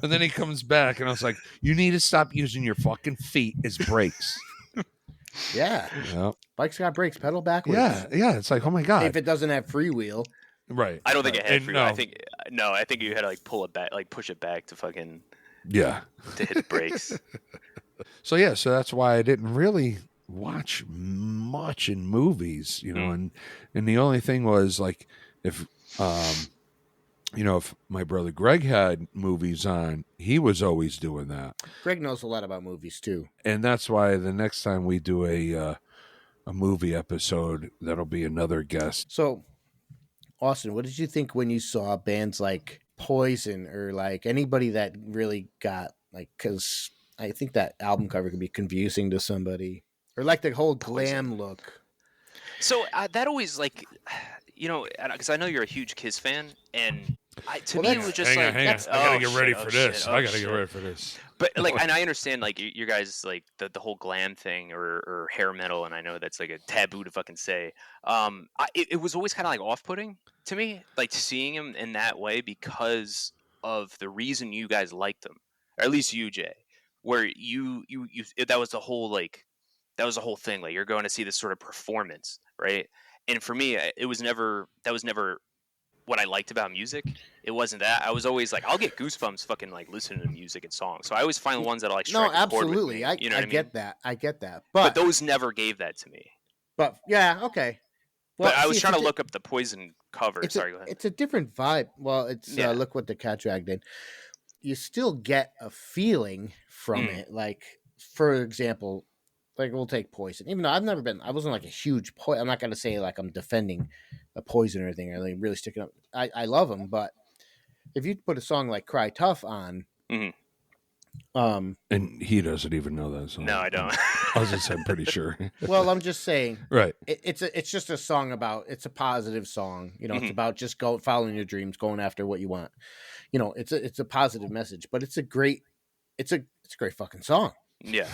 Speaker 1: and then he comes back and I was like, you need to stop using your fucking feet as brakes.
Speaker 3: Yeah,
Speaker 1: Yeah.
Speaker 3: bike's got brakes. Pedal backwards.
Speaker 1: Yeah. It's like, oh my God.
Speaker 3: If it doesn't have freewheel,
Speaker 1: Right.
Speaker 4: I don't think it had
Speaker 1: And
Speaker 4: free.
Speaker 1: no.
Speaker 4: I think I think you had to like pull it back, like push it back to fucking
Speaker 1: Yeah.
Speaker 4: to hit the brakes.
Speaker 1: So that's why I didn't really watch much in movies, you know, and the only thing was like if if my brother Greg had movies on, he was always doing that.
Speaker 3: Greg knows a lot about movies too.
Speaker 1: And that's why the next time we do a movie episode, that'll be another guest.
Speaker 3: So, Austin, what did you think when you saw bands like Poison or like anybody that really got like? Because I think that album cover could be confusing to somebody, or like the whole glam look.
Speaker 4: So that always like, because I know you're a huge Kiss fan, and to me it was just
Speaker 1: hang
Speaker 4: like,
Speaker 1: on.
Speaker 4: that's-
Speaker 1: I gotta
Speaker 4: oh,
Speaker 1: get ready
Speaker 4: shit,
Speaker 1: for
Speaker 4: oh,
Speaker 1: this.
Speaker 4: shit,
Speaker 1: I
Speaker 4: oh,
Speaker 1: gotta get
Speaker 4: shit.
Speaker 1: ready for this.
Speaker 4: But like, and I understand like you guys like the whole glam thing or hair metal, and I know that's like a taboo to fucking say. It was always kind of like off-putting to me, like seeing him in that way because of the reason you guys liked them, or at least you, Jay, where you that was the whole thing. Like you're going to see this sort of performance, right? And for me, that was never what I liked about music. It wasn't that. I was always like, I'll get goosebumps fucking like listening to music and songs. So I always find the ones that are like strike
Speaker 3: No,
Speaker 4: a chord with
Speaker 3: absolutely.
Speaker 4: me,
Speaker 3: I
Speaker 4: you know what I
Speaker 3: get
Speaker 4: mean?
Speaker 3: that. I get that.
Speaker 4: But those never gave that to me.
Speaker 3: But yeah, okay. Well,
Speaker 4: But I was
Speaker 3: see,
Speaker 4: trying to
Speaker 3: it's a-
Speaker 4: look up the Poison cover.
Speaker 3: It's
Speaker 4: Sorry, go ahead.
Speaker 3: It's a different vibe. Well, it's
Speaker 4: Yeah.
Speaker 3: Look What the Cat Dragged In. You still get a feeling from it. Like, for example, like we'll take Poison. Even though I wasn't like a huge I'm not going to say like I'm defending a Poison or anything or like really sticking up. I love them, but if you put a song like Cry Tough on,
Speaker 1: And he doesn't even know that song.
Speaker 4: No, I don't.
Speaker 1: I was just I'm pretty sure.
Speaker 3: well, I'm just saying,
Speaker 1: Right.
Speaker 3: it's just a song about, it's a positive song. You know, it's about just following your dreams, going after what you want. You know, it's a positive message, but it's a great fucking song.
Speaker 4: Yeah.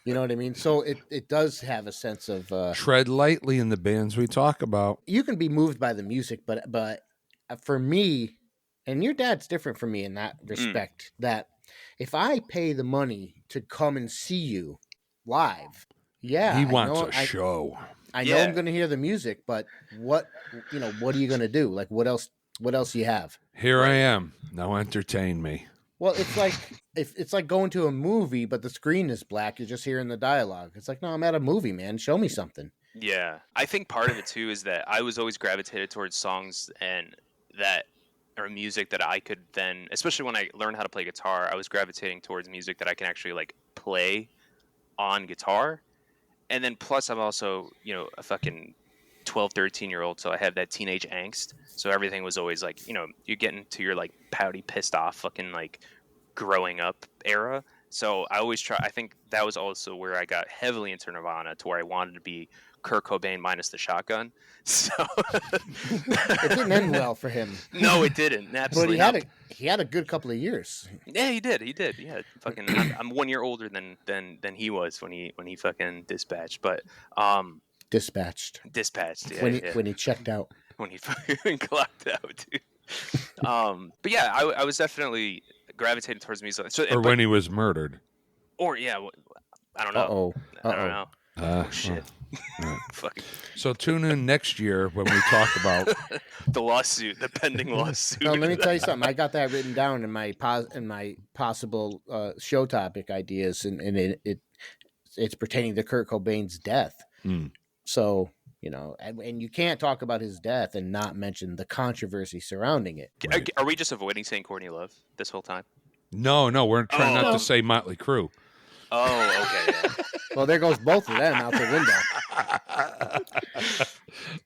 Speaker 3: You know what I mean? So it does have a sense of
Speaker 1: Tread lightly in the bands we talk about.
Speaker 3: you can be moved by the music, but for me, and your dad's different from me in that respect, that if I pay the money to come and see you live, Yeah,
Speaker 1: He
Speaker 3: I
Speaker 1: wants
Speaker 3: know-
Speaker 1: a show.
Speaker 3: I know
Speaker 4: Yeah.
Speaker 3: I'm going to hear the music, but what are you going to do? Like, what else do you have?
Speaker 1: Here I
Speaker 4: Right.
Speaker 1: am. Now entertain me.
Speaker 3: Well, it's like if it's like going to a movie, but the screen is black. You're just hearing the dialogue. It's like, no, I'm at a movie, man. Show me something.
Speaker 4: Yeah, I think part of it too is that I was always gravitated towards songs and that or music that I could then, especially when I learned how to play guitar, I was gravitating towards music that I can actually like play on guitar. And then plus I'm also, a fucking 12, 13-year-old, so I have that teenage angst. So everything was always like, you get into your like pouty, pissed off fucking like growing up era. So I always I think that was also where I got heavily into Nirvana, to where I wanted to be Kurt Cobain minus the shotgun. So
Speaker 3: It didn't end well for him.
Speaker 4: no, it didn't.
Speaker 3: But
Speaker 4: Absolutely
Speaker 3: he had a good couple of years.
Speaker 4: Yeah, he did. Yeah, fucking. I'm 1 year older than he was when he fucking dispatched. But
Speaker 3: Dispatched
Speaker 4: dispatched. Yeah,
Speaker 3: when he checked out.
Speaker 4: when he fucking clocked out, dude. But yeah, I was definitely gravitating towards music. So,
Speaker 1: Or when he was murdered.
Speaker 4: or yeah, I don't know. I don't know. Oh shit.
Speaker 1: Right.
Speaker 4: Fucking
Speaker 1: So tune in next year when we talk about
Speaker 4: the lawsuit, the pending lawsuit.
Speaker 3: No, let me tell you something. I got that written down in my possible show topic ideas, and it's pertaining to Kurt Cobain's death.
Speaker 1: Mm.
Speaker 3: So and you can't talk about his death and not mention the controversy surrounding it.
Speaker 1: Right.
Speaker 4: Are we just avoiding saying Courtney Love this whole time?
Speaker 1: No, we're trying not to say Motley Crue.
Speaker 4: Oh, okay. Yeah.
Speaker 3: Well, there goes both of them out the window.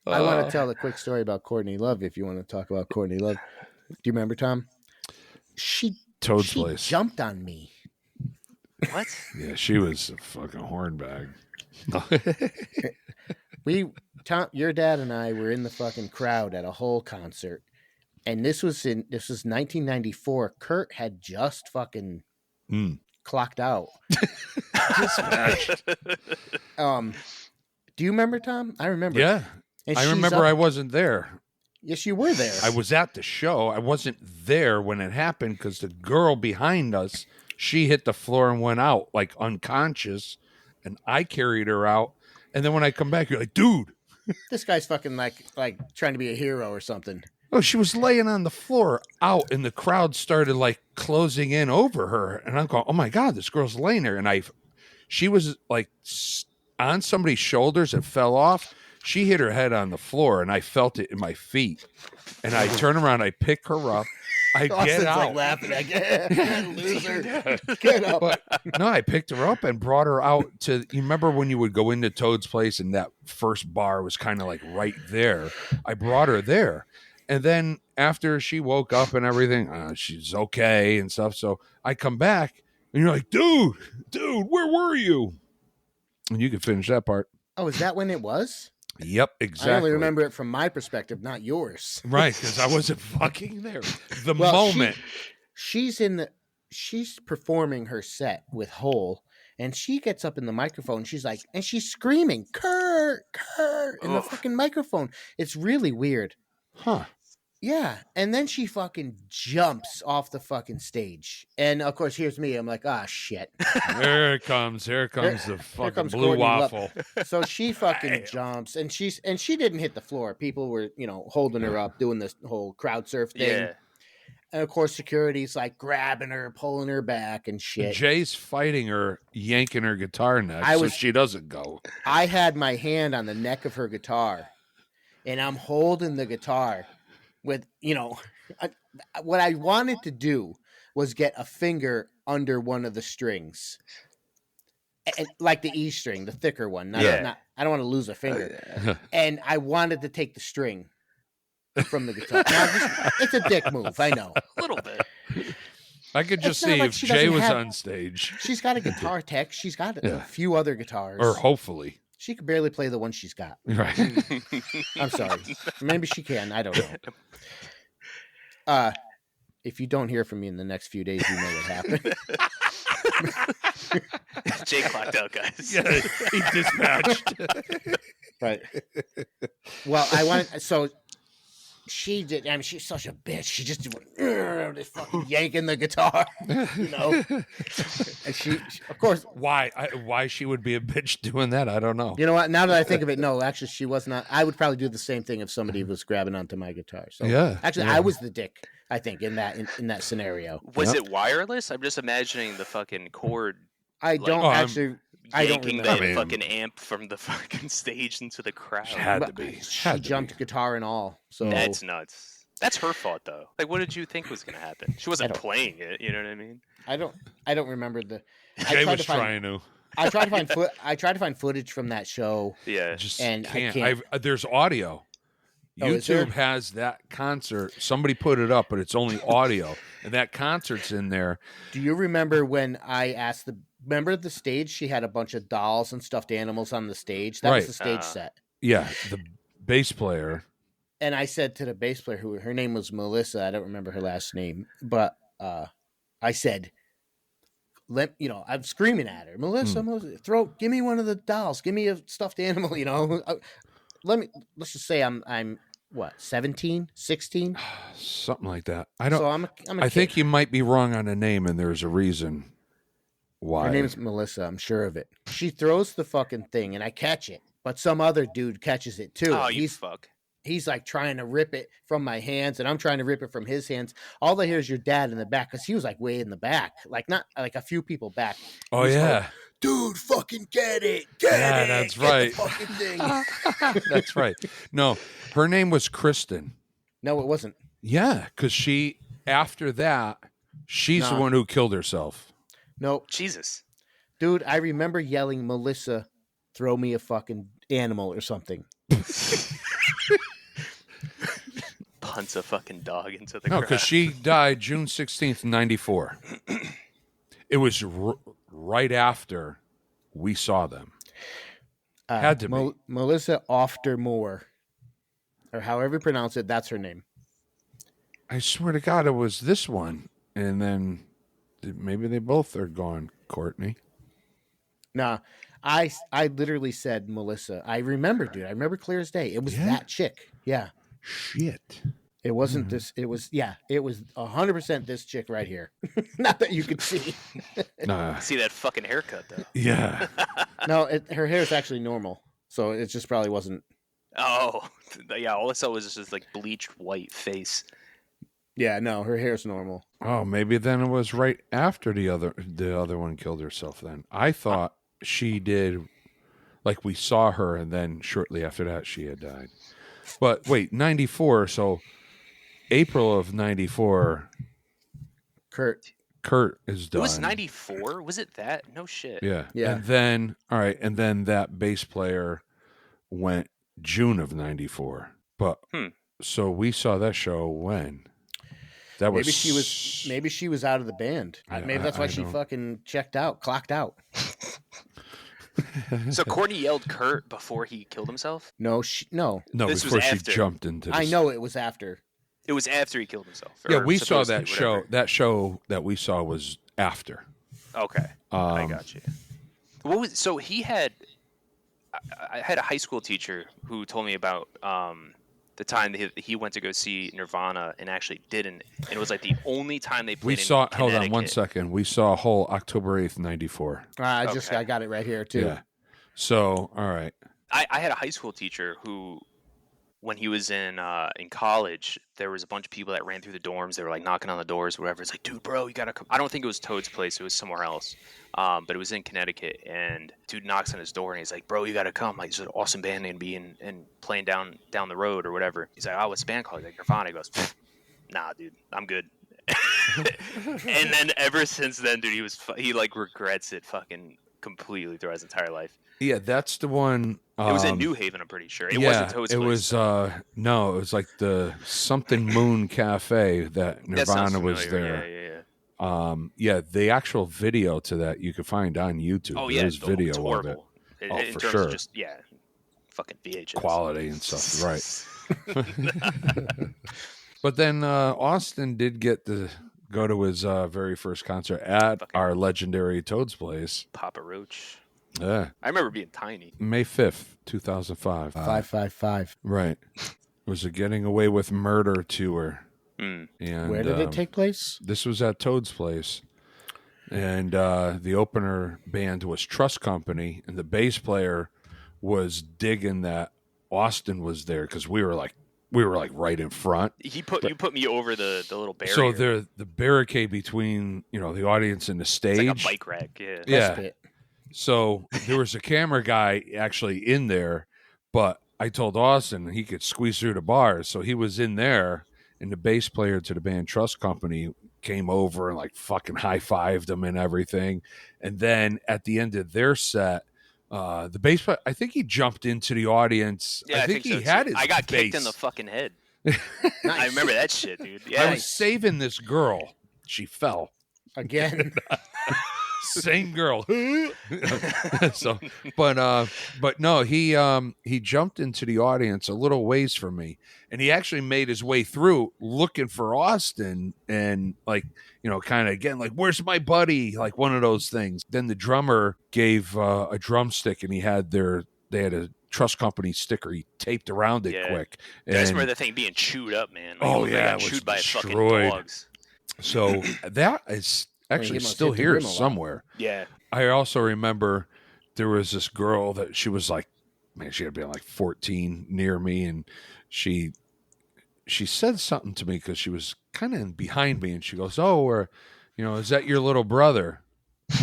Speaker 3: I want to tell a quick story about Courtney Love. If you want to talk about Courtney Love, do you remember, Tom? She
Speaker 1: Toad's Place.
Speaker 3: jumped on me.
Speaker 4: What?
Speaker 1: Yeah, she was a fucking hornbag.
Speaker 3: Tom, your dad and I were in the fucking crowd at a whole concert, and this was 1994. Kurt had just fucking clocked out. Do you remember, Tom? I remember.
Speaker 1: Yeah.
Speaker 3: And
Speaker 1: I
Speaker 3: she's
Speaker 1: remember
Speaker 3: up-
Speaker 1: I wasn't there.
Speaker 3: Yes, you were there.
Speaker 1: I was at the show. I wasn't there when it happened because the girl behind us, she hit the floor and went out like unconscious, and I carried her out. And then when I come back, you're like, dude.
Speaker 3: This guy's fucking like trying to be a hero or something.
Speaker 1: Oh, she was laying on the floor out, and the crowd started like closing in over her. And I'm going, oh my God, this girl's laying there. And she was like on somebody's shoulders and fell off. She hit her head on the floor, and I felt it in my feet. And I turn around, I pick her up, I
Speaker 3: Austin's
Speaker 1: get out.
Speaker 3: like laughing again. Loser. Get up.
Speaker 1: But no, I picked her up and brought her out to. You remember when you would go into Toad's Place and that first bar was kind of like right there? I brought her there, and then after she woke up and everything, she's okay and stuff. So I come back, and you're like, dude, where were you? And you can finish that part.
Speaker 3: Oh, is that when it was?
Speaker 1: Yep, exactly.
Speaker 3: I only remember it from my perspective, not yours.
Speaker 1: Right, because I wasn't fucking there. The moment.
Speaker 3: She's performing her set with Hole, and she gets up in the microphone. She's like, and she's screaming, Kurt, in the fucking microphone. It's really weird.
Speaker 1: Huh.
Speaker 3: Yeah. And then she fucking jumps off the fucking stage. And of course, here's me. I'm like, shit.
Speaker 1: Here it comes. Here comes the fucking
Speaker 3: comes
Speaker 1: blue
Speaker 3: Courtney Love.
Speaker 1: waffle.
Speaker 3: So she fucking jumps, and she didn't hit the floor. People were, holding her up, doing this whole crowd surf thing.
Speaker 4: Yeah.
Speaker 3: And of course, security's like grabbing her, pulling her back and shit.
Speaker 1: Jay's fighting her, yanking her guitar neck so she doesn't go.
Speaker 3: I had my hand on the neck of her guitar, and I'm holding the guitar with, what I wanted to do was get a finger under one of the strings. And, like the E string, the thicker one. I don't want to lose a finger. And I wanted to take the string from the guitar. Now, it's a dick move, I know.
Speaker 4: A little bit.
Speaker 1: I could just
Speaker 3: It's not
Speaker 1: see
Speaker 3: like
Speaker 1: if
Speaker 3: she
Speaker 1: Jay
Speaker 3: doesn't
Speaker 1: was
Speaker 3: have-
Speaker 1: on stage.
Speaker 3: She's got a guitar tech. She's got a few other guitars.
Speaker 1: Or hopefully.
Speaker 3: She could barely play the one she's got.
Speaker 1: Right.
Speaker 3: I'm sorry. Maybe she can. I don't know. If you don't hear from me in the next few days, you know what happened.
Speaker 4: Jay clocked out, guys.
Speaker 1: Yeah, he dispatched.
Speaker 3: Right. Well, she did. I mean, she's such a bitch. She just just fucking yanking the guitar, you know. And she of course,
Speaker 1: why she would be a bitch doing that? I don't know.
Speaker 3: you know what? Now that I think of it, no, actually, she was not. I would probably do the same thing if somebody was grabbing onto my guitar. So
Speaker 1: Yeah,
Speaker 3: actually,
Speaker 1: yeah.
Speaker 3: I was the dick. I think in that scenario.
Speaker 4: Was
Speaker 1: Yep.
Speaker 4: it wireless? I'm just imagining the fucking cord
Speaker 3: I don't
Speaker 1: Oh,
Speaker 3: actually. I don't
Speaker 4: yanking
Speaker 3: remember.
Speaker 4: the
Speaker 1: I mean-
Speaker 4: fucking amp from the fucking stage into the crowd.
Speaker 1: Had to
Speaker 3: But
Speaker 1: be.
Speaker 3: she
Speaker 1: Had to
Speaker 3: jumped
Speaker 1: be.
Speaker 3: guitar and all. So
Speaker 4: That's nuts. That's her fault though. Like, what did you think was gonna happen? She wasn't
Speaker 3: don't-
Speaker 4: playing it. You know what I mean?
Speaker 3: I don't remember the.
Speaker 1: Jay
Speaker 3: tried
Speaker 1: was
Speaker 3: to find-
Speaker 1: trying to.
Speaker 3: I tried to find I tried to find footage from that show.
Speaker 4: Yeah.
Speaker 1: Just
Speaker 3: And I
Speaker 1: can't.
Speaker 3: can't-
Speaker 1: There's audio.
Speaker 3: Oh, is there?
Speaker 1: YouTube has that concert. Somebody put it up, but it's only audio, and that concert's in there.
Speaker 3: Do you remember when I asked remember the stage? She had a bunch of dolls and stuffed animals on the stage. That was
Speaker 1: Right.
Speaker 3: the stage set.
Speaker 1: Yeah, the bass player.
Speaker 3: And I said to the bass player, who her name was Melissa, I don't remember her last name, but I said, I'm screaming at her, Melissa, give me one of the dolls, give me a stuffed animal, let's just say I'm what, 17, 16?
Speaker 1: Something like that. I don't.
Speaker 3: So I'm a
Speaker 1: I
Speaker 3: kid.
Speaker 1: think you might be wrong on a name, and there's a reason why.
Speaker 3: Her name is Melissa. I'm sure of it. She throws the fucking thing, and I catch it, but some other dude catches it too.
Speaker 4: Oh, you fuck.
Speaker 3: He's like trying to rip it from my hands, and I'm trying to rip it from his hands. All I hear is your dad in the back, because he was like way in the back, like not like a few people back.
Speaker 1: Oh
Speaker 3: He's
Speaker 1: yeah,
Speaker 3: going, dude, fucking get it,
Speaker 1: Yeah,
Speaker 3: it,
Speaker 1: that's
Speaker 3: get the
Speaker 1: right.
Speaker 3: fucking thing.
Speaker 1: that's right. No, her name was Kristen.
Speaker 3: No, it wasn't.
Speaker 1: Yeah, because she after that, she's the
Speaker 3: No.
Speaker 1: one who killed herself.
Speaker 3: No,
Speaker 4: Jesus.
Speaker 3: dude, I remember yelling, Melissa, throw me a fucking animal or something.
Speaker 4: Punts a fucking dog into the
Speaker 1: No,
Speaker 4: crowd.
Speaker 1: because she died June 16th, 94. It was right after we saw them. Had to be.
Speaker 3: Melissa Oftermore, or however you pronounce it, that's her name.
Speaker 1: I swear to God, it was this one. And then maybe they both are gone, Courtney.
Speaker 3: Nah, I literally said Melissa. I remember, dude. I remember clear as day. It was
Speaker 1: Yeah?
Speaker 3: that chick. Yeah.
Speaker 1: Shit.
Speaker 3: It wasn't this. It was 100% this chick right here. Not that you could see.
Speaker 1: Nah.
Speaker 4: See that fucking haircut though.
Speaker 1: Yeah.
Speaker 3: No, her hair is actually normal, so it just probably wasn't.
Speaker 4: Oh, yeah. All I saw was just like bleached white face.
Speaker 3: Yeah, no, her hair's normal.
Speaker 1: Oh, maybe then it was right after the other one killed herself. Then I thought she did, like we saw her, and then shortly after that she had died. But wait, 94. So April of 94, Kurt is done.
Speaker 4: It was 94. Was it that? No shit.
Speaker 1: Yeah.
Speaker 3: Yeah.
Speaker 1: And then and then that bass player went June of 94. But so we saw that show when? That was
Speaker 3: Maybe she was out of the band.
Speaker 1: Yeah,
Speaker 3: Maybe that's why
Speaker 1: I
Speaker 3: she
Speaker 1: don't-
Speaker 3: fucking clocked out.
Speaker 4: So Courtney yelled Kurt before he killed himself?
Speaker 3: No, no.
Speaker 1: No,
Speaker 4: This was
Speaker 1: before she
Speaker 4: after.
Speaker 1: jumped into
Speaker 3: I
Speaker 1: this.
Speaker 3: know it was after.
Speaker 4: It was after he killed himself.
Speaker 1: Yeah,
Speaker 4: or
Speaker 1: we saw
Speaker 4: supposedly,
Speaker 1: that show.
Speaker 4: whatever.
Speaker 1: That show that we saw was after.
Speaker 4: Okay, I got you. What was so he had? I had a high school teacher who told me about the time that he went to go see Nirvana and actually didn't. And it was like the only time they played.
Speaker 1: We saw.
Speaker 4: In
Speaker 1: Hold on one
Speaker 4: Connecticut.
Speaker 1: second. We saw whole October 8th, 94.
Speaker 3: I
Speaker 4: Okay.
Speaker 3: got it right here too.
Speaker 1: Yeah. So all right.
Speaker 4: I had a high school teacher who, when he was in college, there was a bunch of people that ran through the dorms. They were like knocking on the doors, or whatever. It's like, dude, bro, you gotta come. I don't think it was Toad's place. It was somewhere else. But it was in Connecticut. And dude knocks on his door and he's like, bro, you gotta come. Like, there's an awesome band gonna be and playing down the road or whatever. He's like, oh, what's the band called? He's like, Nirvana. He goes, nah, dude, I'm good. And then ever since then, dude, he like regrets it fucking completely throughout his entire life.
Speaker 1: Yeah, that's the one.
Speaker 4: It was in New Haven, I'm pretty sure. It
Speaker 1: yeah,
Speaker 4: wasn't Toad's
Speaker 1: it
Speaker 4: place.
Speaker 1: was. No, it was like the something Moon Cafe that
Speaker 4: That sounds
Speaker 1: Nirvana was
Speaker 4: familiar.
Speaker 1: there.
Speaker 4: Yeah.
Speaker 1: Yeah, the actual video to that you can find on YouTube.
Speaker 4: Oh yeah,
Speaker 1: There's video
Speaker 4: it's
Speaker 1: of it,
Speaker 4: horrible.
Speaker 1: Oh,
Speaker 4: In
Speaker 1: for
Speaker 4: terms
Speaker 1: sure.
Speaker 4: of just fucking VHS
Speaker 1: quality and stuff. Right. But then Austin did get to go to his very first concert at our legendary Toad's place.
Speaker 4: Papa Roach.
Speaker 1: Yeah,
Speaker 4: I remember being tiny.
Speaker 1: May 5th, 2005.
Speaker 3: 555.
Speaker 1: Right. was a Getting Away with Murder tour.
Speaker 4: Mm.
Speaker 1: And
Speaker 3: Where did it take place?
Speaker 1: This was at Toad's place. And the opener band was Trust Company, and the bass player was digging that Austin was there because we were like right in front.
Speaker 4: You put me over the little barrier.
Speaker 1: So the barricade between the audience and the stage,
Speaker 4: it's like a bike rack. Yeah.
Speaker 1: Yeah. So there was a camera guy actually in there, but I told Austin he could squeeze through the bars, so he was in there, and the bass player to the band Trust Company came over and like fucking high-fived him and everything. And then at the end of their set, the bass player, I think he jumped into the audience.
Speaker 4: Yeah,
Speaker 1: I think he
Speaker 4: so,
Speaker 1: had
Speaker 4: too.
Speaker 1: his
Speaker 4: I got
Speaker 1: bass.
Speaker 4: kicked in the fucking head. I remember that shit, dude. Yeah.
Speaker 1: I was saving this girl. She fell.
Speaker 3: Again.
Speaker 1: Same girl. So, but no, he jumped into the audience a little ways from me, and he actually made his way through looking for Austin, and kind of again, like, where's my buddy? Like one of those things. Then the drummer gave a drumstick, and they had a Trust Company sticker he taped around it quick.
Speaker 4: I just remember the thing being chewed up, man. Like, it got chewed by
Speaker 1: destroyed.
Speaker 4: fucking dogs.
Speaker 1: So that is actually still here somewhere.
Speaker 4: Yeah.
Speaker 1: I also remember there was this girl that she was like, man, she had been like 14 near me, and she said something to me because she was kind of behind me, and she goes, "Oh, is that your little brother?"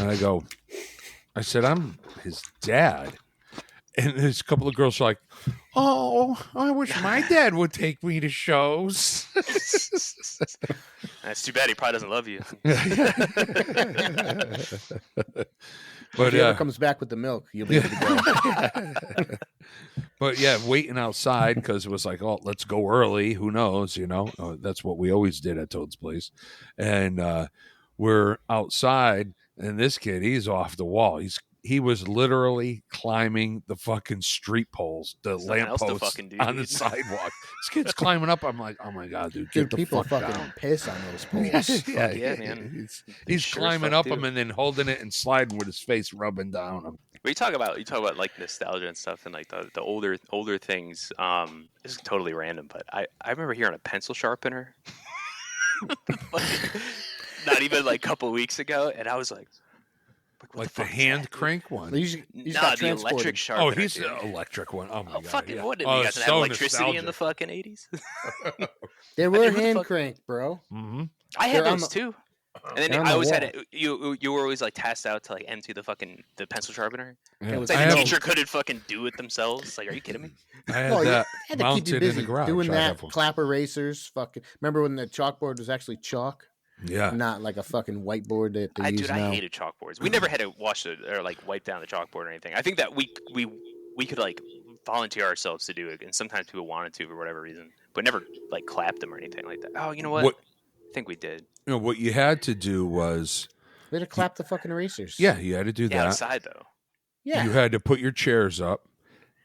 Speaker 1: And I said, "I'm his dad." And there's a couple of girls are like, "Oh, I wish my dad would take me to shows."
Speaker 4: That's too bad. He probably doesn't love you.
Speaker 3: But if he ever comes back with the milk, you'll be able to go.
Speaker 1: But yeah, waiting outside because it was like, oh, let's go early. Who knows? That's what we always did at Toad's place. And we're outside, and this kid, he's off the wall. He was literally climbing the fucking street poles, the lampposts on the sidewalk. This kid's climbing up. I'm like, oh my God, dude, get the
Speaker 3: people
Speaker 1: fuck
Speaker 3: fucking
Speaker 1: down.
Speaker 3: piss on those poles.
Speaker 4: Yeah, man.
Speaker 1: He's
Speaker 4: sure
Speaker 1: climbing up them and then holding it and sliding with his face rubbing down them.
Speaker 4: But you talk about like nostalgia and stuff, and like the older things. This is totally random, but I remember hearing a pencil sharpener. Not even like a couple weeks ago, and I was like.
Speaker 1: Like the hand crank one.
Speaker 3: He's
Speaker 4: the electric sharpener.
Speaker 1: Oh, he's the electric one. Oh my God!
Speaker 4: Fucking
Speaker 1: yeah.
Speaker 4: what? You guys have electricity
Speaker 1: nostalgic.
Speaker 4: in the fucking 80s?
Speaker 3: They were hand cranked, bro.
Speaker 1: Mm-hmm.
Speaker 4: I had those too. And then
Speaker 3: on
Speaker 4: I
Speaker 3: the
Speaker 4: always
Speaker 3: wall.
Speaker 4: had it. You were always like tasked out to like empty the pencil sharpener.
Speaker 1: Yeah.
Speaker 4: It's like the teacher couldn't fucking do it themselves. Like, are you kidding me?
Speaker 1: I had
Speaker 3: Well,
Speaker 1: that
Speaker 3: had to keep you
Speaker 1: mounted in
Speaker 3: busy
Speaker 1: the garage.
Speaker 3: doing
Speaker 1: I
Speaker 3: that.
Speaker 1: have one.
Speaker 3: Clap erasers. Fucking. Remember when the chalkboard was actually chalk,
Speaker 1: Yeah.
Speaker 3: not like a fucking whiteboard that they use now.
Speaker 4: I hated chalkboards. We never had to wash it or like wipe down the chalkboard or anything. I think that we could like volunteer ourselves to do it, and sometimes people wanted to for whatever reason, but never like clapped them or anything like that. Oh, you know what? I think we did.
Speaker 1: What you had to do was,
Speaker 3: They had to clap the fucking erasers.
Speaker 1: yeah, you had to do
Speaker 4: Yeah,
Speaker 1: that.
Speaker 4: outside though.
Speaker 3: Yeah.
Speaker 1: You had to put your chairs up.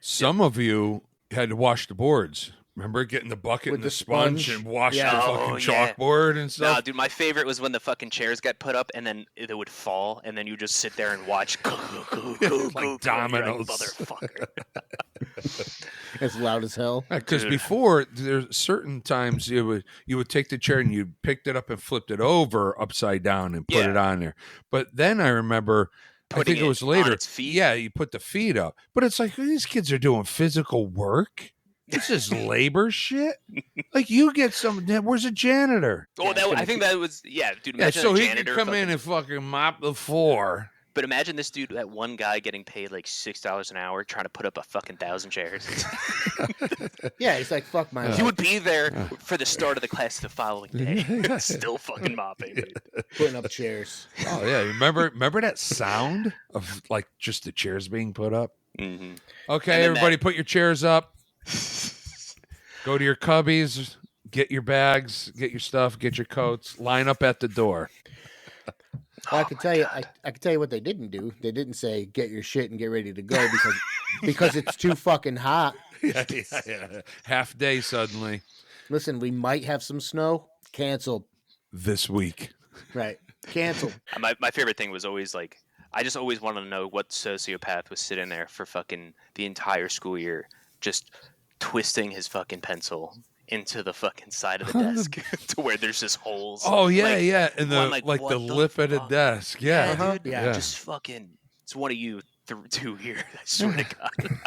Speaker 1: Some of you had to wash the boards. Remember getting the bucket
Speaker 3: With
Speaker 1: and the
Speaker 3: the
Speaker 1: sponge
Speaker 3: sponge?
Speaker 1: and washing
Speaker 3: Yeah.
Speaker 1: the
Speaker 4: Oh,
Speaker 1: fucking
Speaker 4: yeah.
Speaker 1: chalkboard and stuff?
Speaker 4: No, dude, my favorite was when the fucking chairs got put up and then they would fall, and then you just sit there and watch.
Speaker 1: Like dominoes.
Speaker 4: Motherfucker.
Speaker 3: It's loud as hell.
Speaker 1: Because
Speaker 4: Dude.
Speaker 1: before, there's certain times you would take the chair and you picked it up and flipped it over upside down and put
Speaker 4: Yeah.
Speaker 1: it on there. But then I remember,
Speaker 4: Putting
Speaker 1: I think it was
Speaker 4: it
Speaker 1: later.
Speaker 4: on its feet?
Speaker 1: Yeah, you put the feet up. But it's like, these kids are doing physical work. This is labor shit. Like, you get some. Where's a janitor?
Speaker 4: Oh, I think that was dude.
Speaker 1: Yeah,
Speaker 4: Imagine
Speaker 1: so
Speaker 4: a
Speaker 1: he could
Speaker 4: janitor
Speaker 1: come in
Speaker 4: fucking-
Speaker 1: and fucking mop the floor.
Speaker 4: But imagine this dude, that one guy getting paid like $6 an hour trying to put up a fucking 1,000 chairs.
Speaker 3: Yeah, it's like, fuck my
Speaker 4: He
Speaker 3: life.
Speaker 4: would be there for the start of the class the following day, still fucking mopping. Dude.
Speaker 3: Putting up chairs.
Speaker 1: Oh yeah, remember that sound of like just the chairs being put up?
Speaker 4: Mm-hmm.
Speaker 1: Okay,
Speaker 4: And then
Speaker 1: everybody, put your chairs up. Go to your cubbies, get your bags, get your stuff, get your coats, line up at the door.
Speaker 3: Well, I can tell you, I can tell you what they didn't do. They didn't say get your shit and get ready to go because it's too fucking hot.
Speaker 1: Yeah. Half day suddenly
Speaker 3: Listen, we might have some snow. Canceled.
Speaker 1: this week.
Speaker 3: Right. Canceled.
Speaker 4: My favorite thing was always like, I just always wanted to know what sociopath was sitting there for fucking the entire school year, just twisting his fucking pencil into the fucking side of the desk to where there's just holes.
Speaker 1: Oh yeah,
Speaker 4: like,
Speaker 1: yeah, and the
Speaker 4: like,
Speaker 1: like
Speaker 4: what
Speaker 1: the lip of the desk. Yeah,
Speaker 4: dude.
Speaker 3: Yeah.
Speaker 4: Just fucking. It's one of you two here. I swear to God.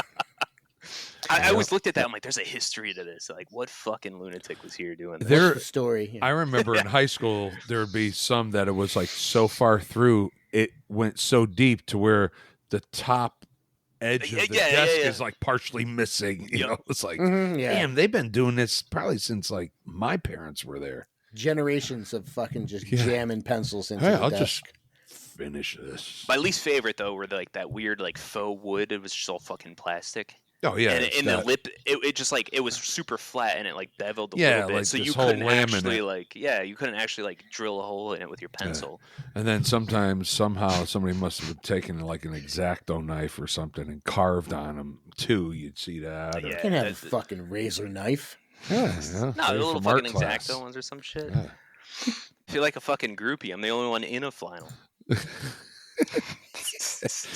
Speaker 4: I always looked at that. I'm like, there's a history to this. Like, what fucking lunatic was here doing this?
Speaker 3: What's the story?
Speaker 1: I remember in high school there would be some that it was like so far through it went so deep to where the top edge of the desk is like partially missing. You know, it's like, damn, they've been doing this probably since like my parents were there.
Speaker 3: Generations of fucking just jamming pencils into the
Speaker 1: I'll
Speaker 3: desk.
Speaker 1: just finish this.
Speaker 4: My least favorite though were like that weird like faux wood. It was just all fucking plastic.
Speaker 1: Oh yeah,
Speaker 4: and the lip, it just like it was super flat and it like beveled a
Speaker 1: yeah,
Speaker 4: little bit,
Speaker 1: like
Speaker 4: so
Speaker 1: this
Speaker 4: you
Speaker 1: whole
Speaker 4: couldn't
Speaker 1: laminate.
Speaker 4: actually like you couldn't actually like drill a hole in it with your pencil.
Speaker 1: And then somehow somebody must have taken like an X-Acto knife or something and carved on them too. You'd see that.
Speaker 3: You can have a fucking razor knife.
Speaker 1: Yeah,
Speaker 4: No,
Speaker 1: they're
Speaker 4: the little
Speaker 1: from art
Speaker 4: fucking
Speaker 1: class.
Speaker 4: X-Acto ones or some shit.
Speaker 1: Yeah.
Speaker 4: I feel like a fucking groupie. I'm the only one in a flannel.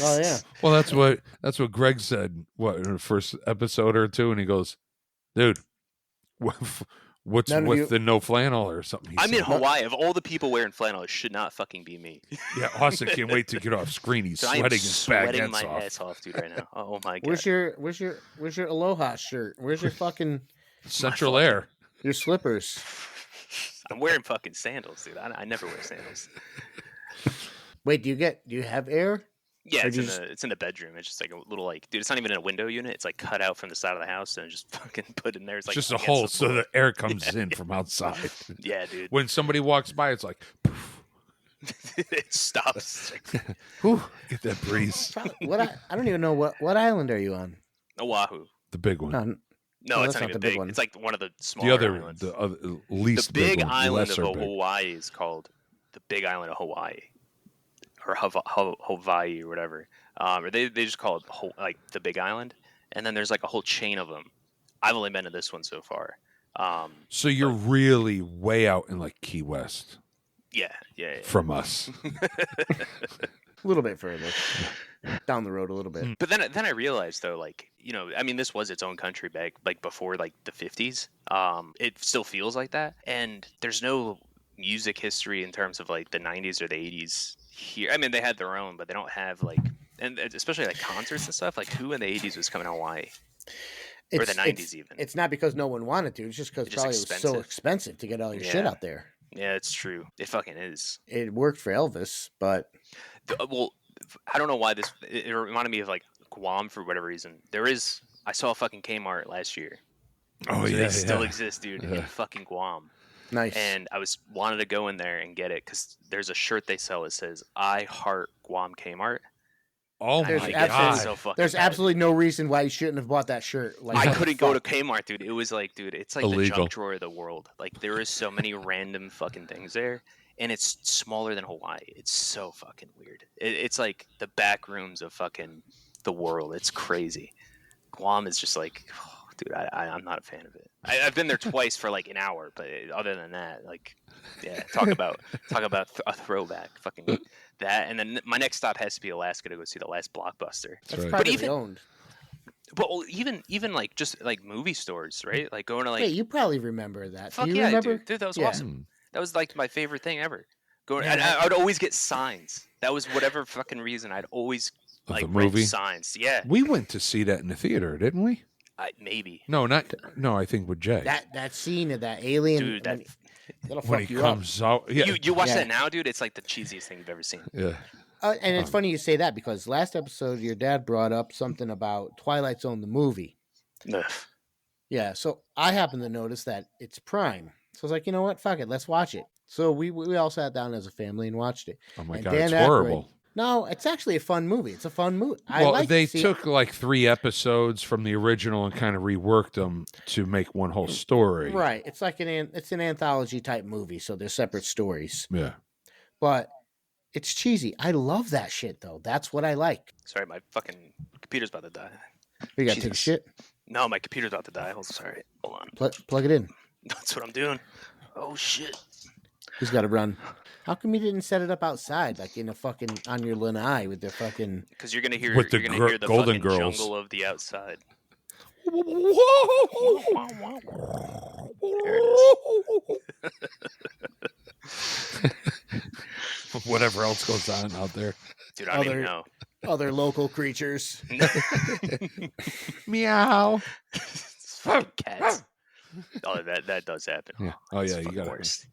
Speaker 3: Oh yeah.
Speaker 1: Well, that's what Greg said. What in the first episode or two, and he goes, "Dude, what's
Speaker 3: None of
Speaker 1: with
Speaker 3: you-
Speaker 1: the no flannel or something?" he
Speaker 4: I'm in
Speaker 1: said.
Speaker 4: Hawaii. Of all the people wearing flannel, it should not fucking be me.
Speaker 1: Yeah, Austin can't wait to get off screen. He's
Speaker 4: So I am
Speaker 1: sweating his
Speaker 4: sweating my
Speaker 1: baguettes off.
Speaker 4: ass off, dude, right now. Oh my god.
Speaker 3: Where's your Aloha shirt? Where's your fucking
Speaker 1: Central Air.
Speaker 3: your slippers?
Speaker 4: I'm wearing fucking sandals, dude. I never wear sandals.
Speaker 3: Wait, do you have air?
Speaker 4: Yeah,
Speaker 3: Or
Speaker 4: it's
Speaker 3: do
Speaker 4: in
Speaker 3: you
Speaker 4: the it's in the bedroom. It's just like a little like, dude. It's not even in a window unit. It's like cut out from the side of the house and just fucking put in there. It's like
Speaker 1: Just a
Speaker 4: against
Speaker 1: hole
Speaker 4: the
Speaker 1: so
Speaker 4: floor.
Speaker 1: the air comes in from outside.
Speaker 4: Yeah, dude.
Speaker 1: When somebody walks by, it's like, poof,
Speaker 4: It stops. It's like,
Speaker 1: whew, get that breeze.
Speaker 3: What I don't even know what island are you on?
Speaker 4: Oahu.
Speaker 1: The big one.
Speaker 4: No, it's
Speaker 3: that's
Speaker 4: not
Speaker 3: not
Speaker 4: even
Speaker 3: the big
Speaker 4: big.
Speaker 3: one.
Speaker 4: It's like one of the smaller
Speaker 1: The other,
Speaker 4: islands.
Speaker 1: the other, least
Speaker 4: The big
Speaker 1: one,
Speaker 4: island of
Speaker 1: lesser big.
Speaker 4: Hawaii is called the Big Island of Hawaii, or Hawaii or whatever. Or they just call it like the Big Island, and then there's like a whole chain of them. I've only been to this one so far.
Speaker 1: So you're really way out in like Key West
Speaker 4: Yeah.
Speaker 1: from us.
Speaker 3: A little bit further down the road, a little bit.
Speaker 4: But then I realized though, like, you know, I mean, this was its own country back like before like the 50s. It still feels like that, and there's no music history in terms of like the 90s or the 80s here. I mean, they had their own, but they don't have like, and especially like concerts and stuff. Like, who in the 80s was coming to Hawaii? Or the 90s even.
Speaker 3: It's not because no one wanted to. It's just because
Speaker 4: It's
Speaker 3: probably it was so
Speaker 4: expensive.
Speaker 3: expensive to get all your shit
Speaker 4: Yeah.
Speaker 3: out there.
Speaker 4: Yeah, it's true. It fucking is.
Speaker 3: It worked for Elvis, but
Speaker 4: Well, I don't know why this. It reminded me of like Guam for whatever reason. I saw a fucking Kmart last year.
Speaker 1: Oh
Speaker 4: So
Speaker 1: yeah,
Speaker 4: they still
Speaker 1: yeah.
Speaker 4: exist, dude, in
Speaker 1: Yeah.
Speaker 4: fucking Guam.
Speaker 3: nice.
Speaker 4: And I wanted to go in there and get it because there's a shirt they sell that says "I heart Guam Kmart."
Speaker 1: Oh
Speaker 3: There's
Speaker 1: my
Speaker 3: absolutely-
Speaker 1: god!
Speaker 4: so fucking
Speaker 3: There's
Speaker 4: bad.
Speaker 3: absolutely no reason why you shouldn't have bought that shirt. Like
Speaker 4: I
Speaker 3: what the
Speaker 4: couldn't go to
Speaker 3: fuck?
Speaker 4: Kmart, dude. It was like, dude, it's like the
Speaker 1: Illegal.
Speaker 4: junk drawer of the world. Like there is so many random fucking things there, and it's smaller than Hawaii. It's so fucking weird. It's like the back rooms of fucking the world. It's crazy. Guam is just like, dude, I'm not a fan of it. I've been there twice for like an hour, but other than that, like, yeah, talk about a throwback, fucking that. And then my next stop has to be Alaska to go see the last Blockbuster.
Speaker 3: That's
Speaker 1: right.
Speaker 3: privately
Speaker 4: even-
Speaker 3: owned.
Speaker 4: But even like just like movie stores, right? Like going to like
Speaker 3: Wait, you probably remember that.
Speaker 4: fuck
Speaker 3: Do you
Speaker 4: yeah,
Speaker 3: remember?
Speaker 4: dude, that was
Speaker 3: Yeah.
Speaker 4: awesome. That was like my favorite thing ever. Going,
Speaker 3: Man,
Speaker 4: and I would always get signs. That was whatever fucking reason. I'd always
Speaker 1: Of
Speaker 4: like
Speaker 1: the
Speaker 4: rent
Speaker 1: movie?
Speaker 4: signs. Yeah,
Speaker 1: We went to see that in the theater, didn't we?
Speaker 4: maybe.
Speaker 1: No, not no. I think with Jay
Speaker 3: That scene of that alien,
Speaker 4: Dude, that
Speaker 3: that'll
Speaker 1: when
Speaker 3: fuck
Speaker 1: he
Speaker 3: you up.
Speaker 1: comes out. Yeah,
Speaker 4: you watch
Speaker 3: Yeah.
Speaker 4: that now, dude. It's like the cheesiest thing you've ever seen.
Speaker 1: yeah.
Speaker 3: And it's funny you say that because last episode your dad brought up something about Twilight Zone the movie.
Speaker 4: Ugh.
Speaker 3: Yeah, so I happened to notice that it's Prime. So I was like, you know what? Fuck it, let's watch it. So we all sat down as a family and watched it.
Speaker 1: Oh my
Speaker 3: And
Speaker 1: god,
Speaker 3: Dan
Speaker 1: it's
Speaker 3: Aykroyd-
Speaker 1: horrible.
Speaker 3: No, it's actually a fun movie. It's a fun movie. I
Speaker 1: Well,
Speaker 3: like
Speaker 1: they
Speaker 3: to see
Speaker 1: took like 3 episodes from the original and kind of reworked them to make one whole story.
Speaker 3: right. It's like it's an anthology type movie, so they're separate stories.
Speaker 1: Yeah.
Speaker 3: But it's cheesy. I love that shit though. That's what I like.
Speaker 4: Sorry, my fucking computer's about to die.
Speaker 3: You gotta take a
Speaker 4: Jesus.
Speaker 3: shit.
Speaker 4: No, my computer's about to die. Oh, sorry. Hold on.
Speaker 3: Plug it in.
Speaker 4: That's what I'm doing. Oh shit.
Speaker 3: Who's got to run? How come you didn't set it up outside, like in a fucking on your lanai with the fucking?
Speaker 4: Because you're gonna hear
Speaker 1: With the
Speaker 4: you're gonna hear the
Speaker 1: Golden
Speaker 4: fucking
Speaker 1: Girls.
Speaker 4: jungle of the outside. There it
Speaker 1: Whatever else goes on out there.
Speaker 4: Dude, I don't even know.
Speaker 3: Other local creatures.
Speaker 1: Meow.
Speaker 4: Fucking cats. Oh, that does happen.
Speaker 1: Yeah. Oh
Speaker 4: It's
Speaker 1: yeah, you
Speaker 4: fucking
Speaker 1: got
Speaker 4: worst.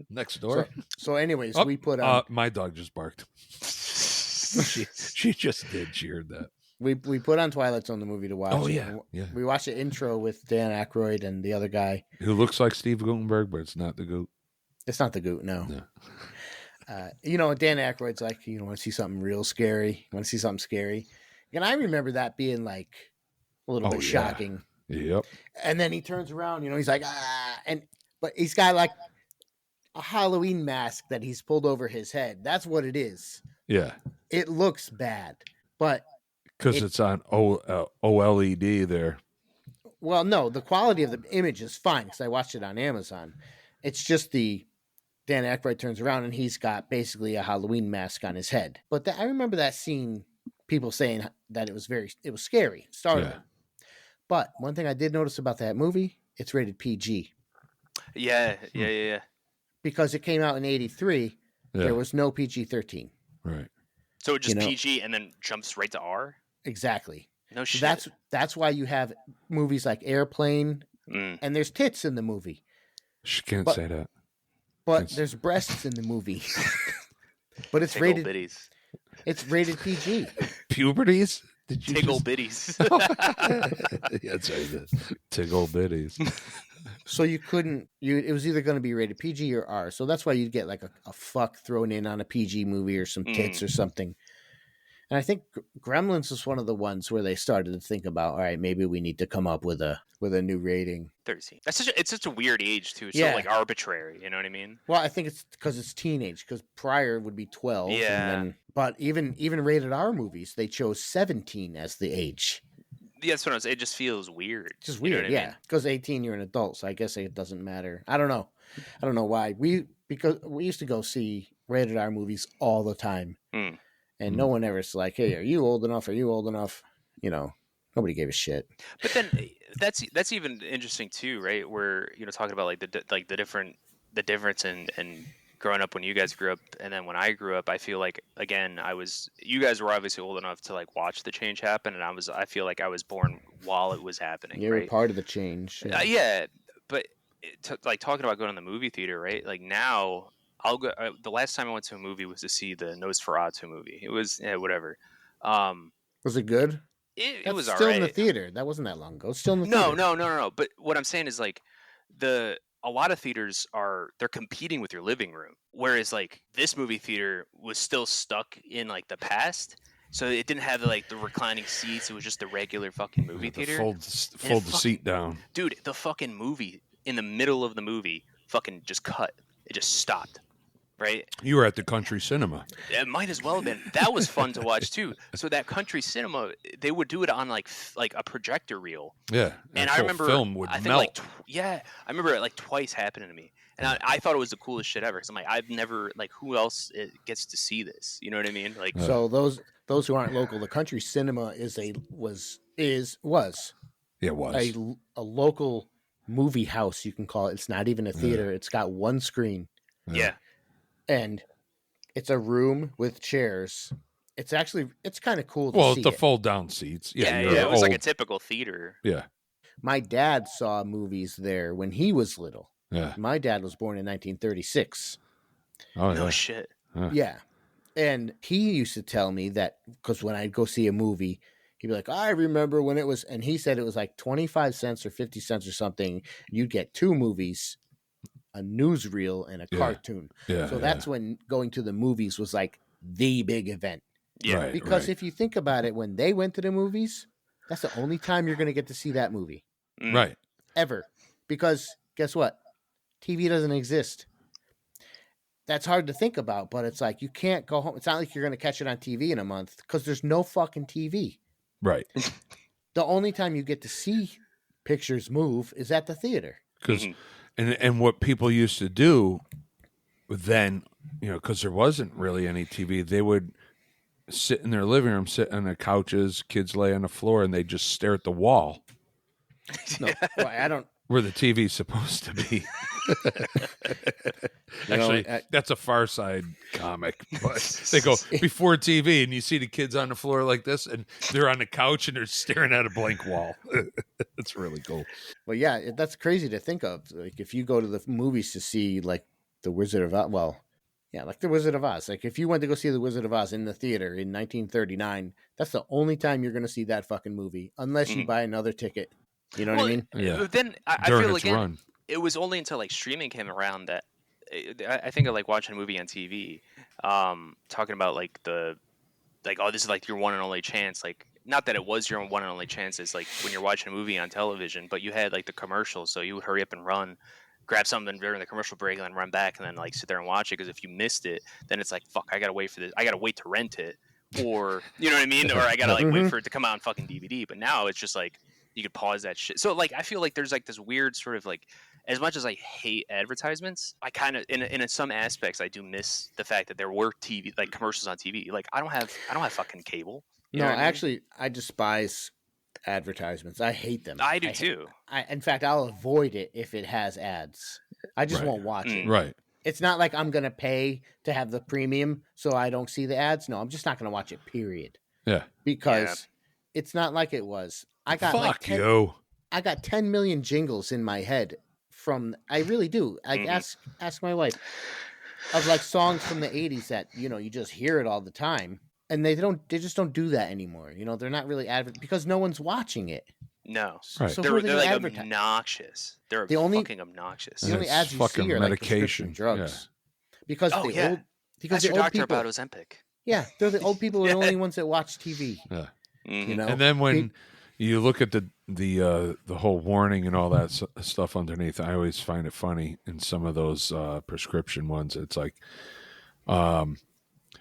Speaker 1: next door.
Speaker 3: So anyways,
Speaker 1: Oh,
Speaker 3: we put on
Speaker 1: my dog just barked. She just did. She heard that.
Speaker 3: we put on Twilight Zone the movie to watch.
Speaker 1: Oh
Speaker 3: it.
Speaker 1: yeah, yeah.
Speaker 3: We watched the intro with Dan Aykroyd and the other guy.
Speaker 1: Who looks like Steve Gutenberg, but it's not the Goot.
Speaker 3: It's not the Goot, no.
Speaker 1: No.
Speaker 3: Dan Aykroyd's like, want to see something real scary? Want to see something scary? And I remember that being like a little bit shocking.
Speaker 1: Yep.
Speaker 3: And then he turns around, he's like, but he's got like a Halloween mask that he's pulled over his head. That's what it is.
Speaker 1: Yeah.
Speaker 3: It looks bad, but
Speaker 1: because it's on OLED there.
Speaker 3: well, no, the quality of the image is fine because I watched it on Amazon. It's just the Dan Aykroyd turns around and he's got basically a Halloween mask on his head. But I remember that scene, people saying that it was scary, startling.
Speaker 1: Yeah.
Speaker 3: But one thing I did notice about that movie, it's rated PG.
Speaker 4: Yeah.
Speaker 3: Because it came out in 83,
Speaker 1: Yeah.
Speaker 3: there was no PG-13.
Speaker 1: Right.
Speaker 4: So it just PG and then jumps right to R?
Speaker 3: Exactly.
Speaker 4: No shit.
Speaker 3: So that's why you have movies like Airplane, and there's tits in the movie.
Speaker 1: She can't say that.
Speaker 3: But there's breasts in the movie. But it's rated.
Speaker 4: Bitties.
Speaker 3: It's rated PG.
Speaker 1: Puberties? Did you
Speaker 4: Tiggle bitties.
Speaker 1: Yeah, that's right. Tiggle bitties.
Speaker 3: So you couldn't. It was either going to be rated PG or R. So that's why you'd get like a fuck thrown in on a PG movie or some tits or something. And I think Gremlins was one of the ones where they started to think about, all right, maybe we need to come up with a new rating.
Speaker 4: 13. It's such a weird age too. It's
Speaker 3: Yeah.
Speaker 4: so like arbitrary. You know what I mean?
Speaker 3: Well, I think it's because it's teenage. Because prior would be 12.
Speaker 4: Yeah.
Speaker 3: But even rated R movies, they chose 17 as the age.
Speaker 4: Yeah, that's what I was. It just feels weird.
Speaker 3: It's just
Speaker 4: You know
Speaker 3: weird,
Speaker 4: what I
Speaker 3: yeah.
Speaker 4: mean?
Speaker 3: Because 18, you're an adult, so I guess it doesn't matter. I don't know. I don't know why. Because we used to go see rated R movies all the time, and no one ever's like, "Hey, are you old enough? Are you old enough?" Nobody gave a shit.
Speaker 4: But then that's even interesting too, right? Where talking about like the difference in growing up when you guys grew up and then when I grew up. I feel like again you guys were obviously old enough to like watch the change happen, and I feel like I was born while it was happening.
Speaker 3: You were
Speaker 4: right?
Speaker 3: part of the change.
Speaker 4: Yeah, but like talking about going to the movie theater, right? Like now I'll go. The last time I went to a movie was to see the Nosferatu movie. It was whatever.
Speaker 3: Was it good?
Speaker 4: It was
Speaker 3: still
Speaker 4: alright.
Speaker 3: in the theater. That wasn't that long ago. It's still in the theater.
Speaker 4: No. But what I'm saying is like a lot of theaters they're competing with your living room, whereas like this movie theater was still stuck in like the past, so it didn't have like the reclining seats. It was just the regular fucking movie theater.
Speaker 1: Fold the seat down,
Speaker 4: dude. The fucking movie in the middle of the movie fucking just cut. It just stopped. Right?
Speaker 1: You were at the country cinema.
Speaker 4: It might as well have been. That was fun to watch too. So that country cinema, they would do it on like a projector reel.
Speaker 1: Yeah,
Speaker 4: and I remember
Speaker 1: film would melt.
Speaker 4: Like I remember it like twice happening to me, and I thought it was the coolest shit ever. Because I'm like, I've never like who else gets to see this? You know what I mean? Like,
Speaker 3: so those who aren't local, the country cinema was a local movie house. You can call it. It's not even a theater. It's got one screen.
Speaker 4: Yeah.
Speaker 3: And it's a room with chairs. It's kind of cool to see.
Speaker 1: Well, the fold down seats.
Speaker 4: Yeah, it was like a typical theater.
Speaker 1: Yeah.
Speaker 3: My dad saw movies there when he was little.
Speaker 1: Yeah.
Speaker 3: My dad was born in 1936.
Speaker 1: Oh,
Speaker 4: No
Speaker 1: yeah.
Speaker 4: shit.
Speaker 3: Yeah. And he used to tell me that because when I'd go see a movie, he'd be like, I remember when it was, and he said it was like 25 cents or 50 cents or something. You'd get two movies, a newsreel and a cartoon.
Speaker 1: Yeah,
Speaker 3: so that's when going to the movies was like the big event.
Speaker 4: Yeah.
Speaker 1: Right,
Speaker 3: because if you think about it, when they went to the movies, that's the only time you're going to get to see that movie.
Speaker 1: Right.
Speaker 3: Ever. Because guess what? TV doesn't exist. That's hard to think about, but it's like you can't go home. It's not like you're going to catch it on TV in a month because there's no fucking TV.
Speaker 1: Right.
Speaker 3: The only time you get to see pictures move is at the theater.
Speaker 1: Because and what people used to do then, because there wasn't really any TV, they would sit in their living room, sit on the couches, kids lay on the floor, and they just stare at the wall
Speaker 3: No, well, I don't.
Speaker 1: where the TV's supposed to be.
Speaker 3: You know,
Speaker 1: Actually, that's a Far Side comic. But they go before TV, and you see the kids on the floor like this, and they're on the couch, and they're staring at a blank wall. It's really cool.
Speaker 3: Well, yeah, that's crazy to think of. Like, if you go to the movies to see like the Wizard of Oz, like the Wizard of Oz. Like, if you went to go see the Wizard of Oz in the theater in 1939, that's the only time you're going to see that fucking movie, unless you buy another ticket. You know what I mean?
Speaker 1: Yeah.
Speaker 4: But then I
Speaker 1: During
Speaker 4: feel
Speaker 1: its
Speaker 4: again,
Speaker 1: run.
Speaker 4: it was only until like streaming came around that I think of like watching a movie on TV, talking about like oh, this is like your one and only chance. Like, not that it was your one and only chance. It's like when you're watching a movie on television, but you had like the commercials, so you would hurry up and run, grab something during the commercial break, and then run back and then like sit there and watch it. Because if you missed it, then it's like, fuck, I gotta wait for this. I gotta wait to rent it, or you know what I mean, or I gotta like wait for it to come out on fucking DVD. But now it's just like you could pause that shit. So like I feel like there's like this weird sort of like, as much as I hate advertisements, I kind of in some aspects I do miss the fact that there were TV like commercials on TV. Like I don't have fucking cable. You
Speaker 3: No,
Speaker 4: know what I mean?
Speaker 3: actually, I despise advertisements. I hate them.
Speaker 4: I do too.
Speaker 3: In fact, I'll avoid it if it has ads. I just won't watch it.
Speaker 1: Right.
Speaker 3: It's not like I'm going to pay to have the premium so I don't see the ads. No, I'm just not going to watch it, period.
Speaker 1: Yeah.
Speaker 3: Because it's not like it was. I got
Speaker 1: Fuck you.
Speaker 3: I got 10 million jingles in my head from, I really do. Like ask my wife, of like songs from the 80s that, you know, you just hear it all the time. And they just don't do that anymore. You know, they're not really because no one's watching it.
Speaker 4: No,
Speaker 1: Right.
Speaker 3: So
Speaker 4: they're
Speaker 3: who are they
Speaker 4: like
Speaker 3: advertising?
Speaker 4: obnoxious. They're
Speaker 3: The only-
Speaker 4: fucking obnoxious.
Speaker 3: The only
Speaker 1: It's
Speaker 3: ads you
Speaker 1: fucking
Speaker 3: see are like
Speaker 1: medication.
Speaker 3: prescription drugs. Because
Speaker 4: Oh,
Speaker 3: the
Speaker 4: yeah.
Speaker 3: old, because
Speaker 4: Ask
Speaker 3: the
Speaker 4: your
Speaker 3: old
Speaker 4: doctor
Speaker 3: people,
Speaker 4: about Ozempic.
Speaker 3: yeah, they're the old people are the only ones that watch TV.
Speaker 1: Yeah.
Speaker 3: You know,
Speaker 1: And then when you look at the whole warning and all that stuff underneath, I always find it funny in some of those prescription ones. It's like,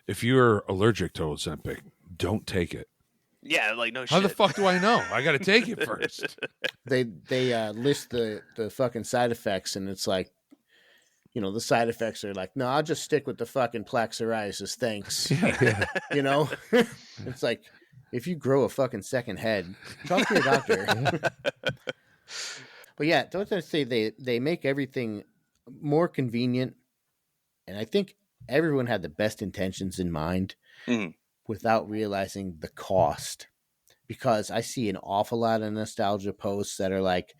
Speaker 1: if you're allergic to Ozempic, don't take it.
Speaker 4: Yeah, like no shit.
Speaker 1: How the fuck do I know? I got to take it first.
Speaker 3: they list the fucking side effects, and it's like, you know, the side effects are like, no, I'll just stick with the fucking plaque psoriasis, thanks.
Speaker 1: Yeah.
Speaker 3: You know, it's like, if you grow a fucking second head, talk to your doctor. But yeah, don't I say they make everything more convenient, and I think everyone had the best intentions in mind without realizing the cost. Because I see an awful lot of nostalgia posts that are like,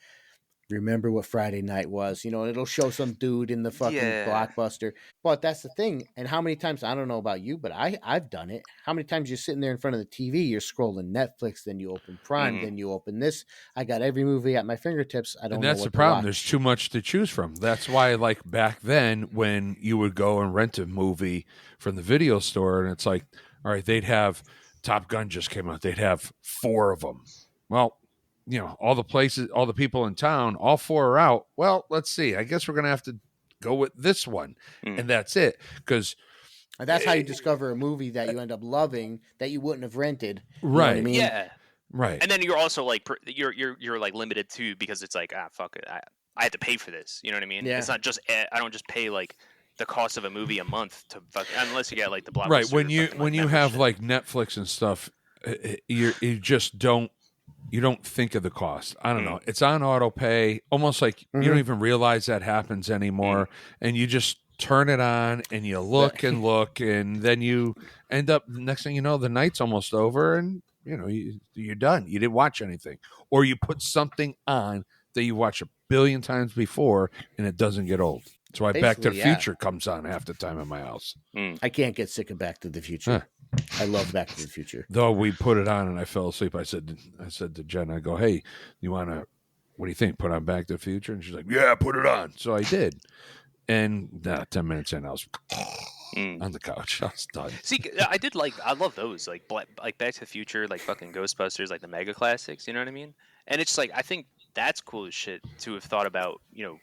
Speaker 3: remember what Friday night was, you know, it'll show some dude in the fucking Blockbuster. But that's the thing. And how many times, I don't know about you, but I've done it. How many times you're sitting there in front of the TV, you're scrolling Netflix, then you open Prime, then you open this. I got every movie at my fingertips. I don't
Speaker 1: And
Speaker 3: know
Speaker 1: that's
Speaker 3: what
Speaker 1: the
Speaker 3: to
Speaker 1: problem.
Speaker 3: watch.
Speaker 1: There's too much to choose from. That's why, like back then, when you would go and rent a movie from the video store, and it's like, all right, they'd have Top Gun just came out. They'd have 4 of them. Well, you know, all the places, all the people in town, all 4 are out. Well, let's see. I guess we're going to have to go with this one. And that's it. Because
Speaker 3: And that's how you discover a movie that you end up loving that you wouldn't have rented. You know
Speaker 1: Right.
Speaker 3: what I mean?
Speaker 4: Yeah,
Speaker 1: right.
Speaker 4: and then you're also like you're like limited too, because it's like, fuck it, I have to pay for this. You know what I mean?
Speaker 3: Yeah.
Speaker 4: It's not just I don't just pay like the cost of a movie a month to unless you get like the Blockbuster.
Speaker 1: Right. When you
Speaker 4: fucking, like,
Speaker 1: have
Speaker 4: membership.
Speaker 1: like Netflix and stuff, you just don't think of the cost. I don't know. It's on auto pay, almost like you don't even realize that happens anymore, and you just turn it on and you look and look, and then you end up, next thing you know, the night's almost over, and you know you're done. You didn't watch anything, or you put something on that you watched a billion times before, and it doesn't get old. That's why Back to the
Speaker 3: Basically, yeah.
Speaker 1: Future comes on half the time in my house.
Speaker 3: I can't get sick of Back to the Future. I love Back to the Future.
Speaker 1: Though we put it on and I fell asleep, I said to Jen, I go, hey, what do you think? Put on Back to the Future? And she's like, yeah, put it on. So I did. And 10 minutes in, I was on the couch. I was done.
Speaker 4: See, I love those like Back to the Future, like fucking Ghostbusters, like the mega classics. You know what I mean? And it's like, I think that's cool as shit to have thought about, you know,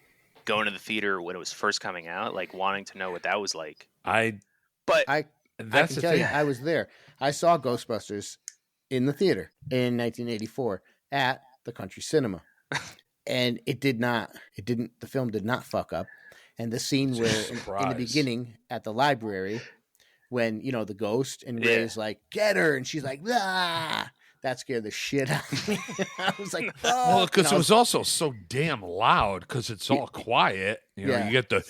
Speaker 4: going to the theater when it was first coming out, like wanting to know what that was like. But
Speaker 3: I
Speaker 1: That's
Speaker 3: can
Speaker 1: the
Speaker 3: tell
Speaker 1: thing.
Speaker 3: you, I was there. I saw Ghostbusters in the theater in 1984 at the Country Cinema, and the film did not fuck up. And the scene where in the
Speaker 1: Surprise.
Speaker 3: beginning at the library, when the ghost and
Speaker 4: Yeah.
Speaker 3: Ray's like, "Get her," and she's like, "Ah." That scared the shit out of me. I was like, "Fuck."
Speaker 1: Well, because
Speaker 3: And
Speaker 1: it
Speaker 3: I
Speaker 1: was also so damn loud because it's all quiet.
Speaker 3: Yeah.
Speaker 1: You get the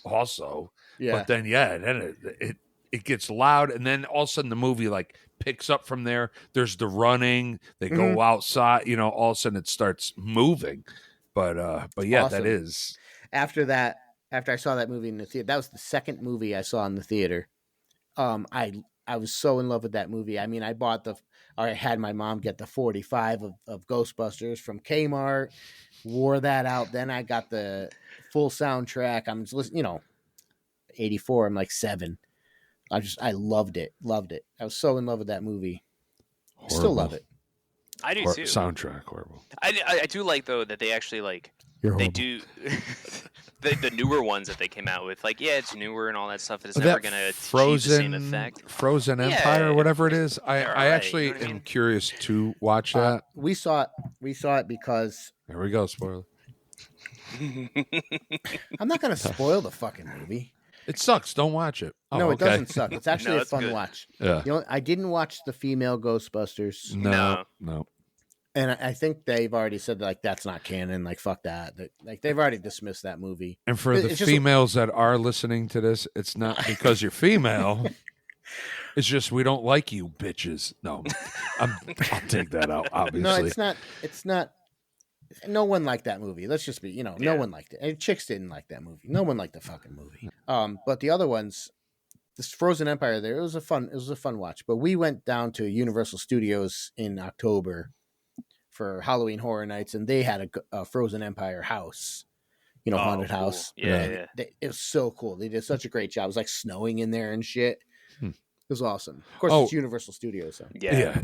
Speaker 1: also,
Speaker 3: yeah.
Speaker 1: but then then it gets loud, and then all of a sudden the movie like picks up from there. There's the running. They go outside. All of a sudden it starts moving. But yeah,
Speaker 3: Awesome.
Speaker 1: that is.
Speaker 3: After I saw that movie in the theater, that was the second movie I saw in the theater. I was so in love with that movie. I mean, I had my mom get the 45 of Ghostbusters from Kmart, wore that out. Then I got the full soundtrack. I'm just listening, 84. I'm like 7. I loved it. I was so in love with that movie.
Speaker 1: Horrible.
Speaker 3: Still love it.
Speaker 4: I do too.
Speaker 1: Soundtrack horrible.
Speaker 4: I do like though that they actually they do the newer ones that they came out with. Like, yeah, it's newer and all that stuff. It's never gonna achieve the same effect.
Speaker 1: Frozen
Speaker 4: Yeah.
Speaker 1: Empire or whatever it is. I
Speaker 4: They're all right,
Speaker 1: actually
Speaker 4: you know what I
Speaker 1: am
Speaker 4: mean?
Speaker 1: curious to watch that.
Speaker 3: We saw it because
Speaker 1: There we go. Spoiler.
Speaker 3: I'm not going to spoil the fucking movie.
Speaker 1: It sucks. Don't watch it. Oh,
Speaker 3: No, it
Speaker 1: okay.
Speaker 3: doesn't suck. It's actually
Speaker 4: No,
Speaker 3: a
Speaker 4: it's
Speaker 3: fun
Speaker 4: good.
Speaker 3: watch.
Speaker 1: Yeah.
Speaker 3: I didn't watch the female Ghostbusters,
Speaker 1: No.
Speaker 3: and I think they've already said that, that's not canon. Like, fuck that. Like, they've already dismissed that movie.
Speaker 1: And for the
Speaker 3: It's just-
Speaker 1: females that are listening to this, it's not because you're female. It's just we don't like you, bitches. No, I'll take that out. Obviously,
Speaker 3: No, it's not. It's not. No one liked that movie. Let's just be, no one liked it. And chicks didn't like that movie. No one liked the fucking movie. But the other ones, this Frozen Empire, it was a fun watch. But we went down to Universal Studios in October for Halloween Horror Nights, and they had a Frozen Empire house, haunted
Speaker 4: cool.
Speaker 3: house.
Speaker 4: Yeah,
Speaker 3: And it was so cool. They did such a great job. It was like snowing in there and shit. It was awesome. Of course, it's Universal Studios. So.
Speaker 4: Yeah.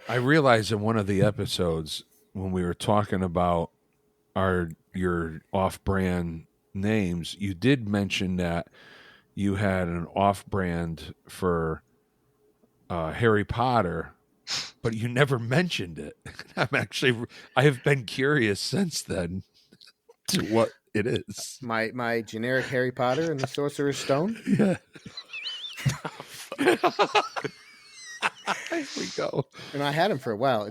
Speaker 1: I realized in one of the episodes when we were talking about your off-brand names, you did mention that you had an off-brand for Harry Potter, but you never mentioned it. I have been curious since then to what it is.
Speaker 3: My generic Harry Potter and the Sorcerer's Stone.
Speaker 1: Yeah. Here we go.
Speaker 3: And I had him for a while.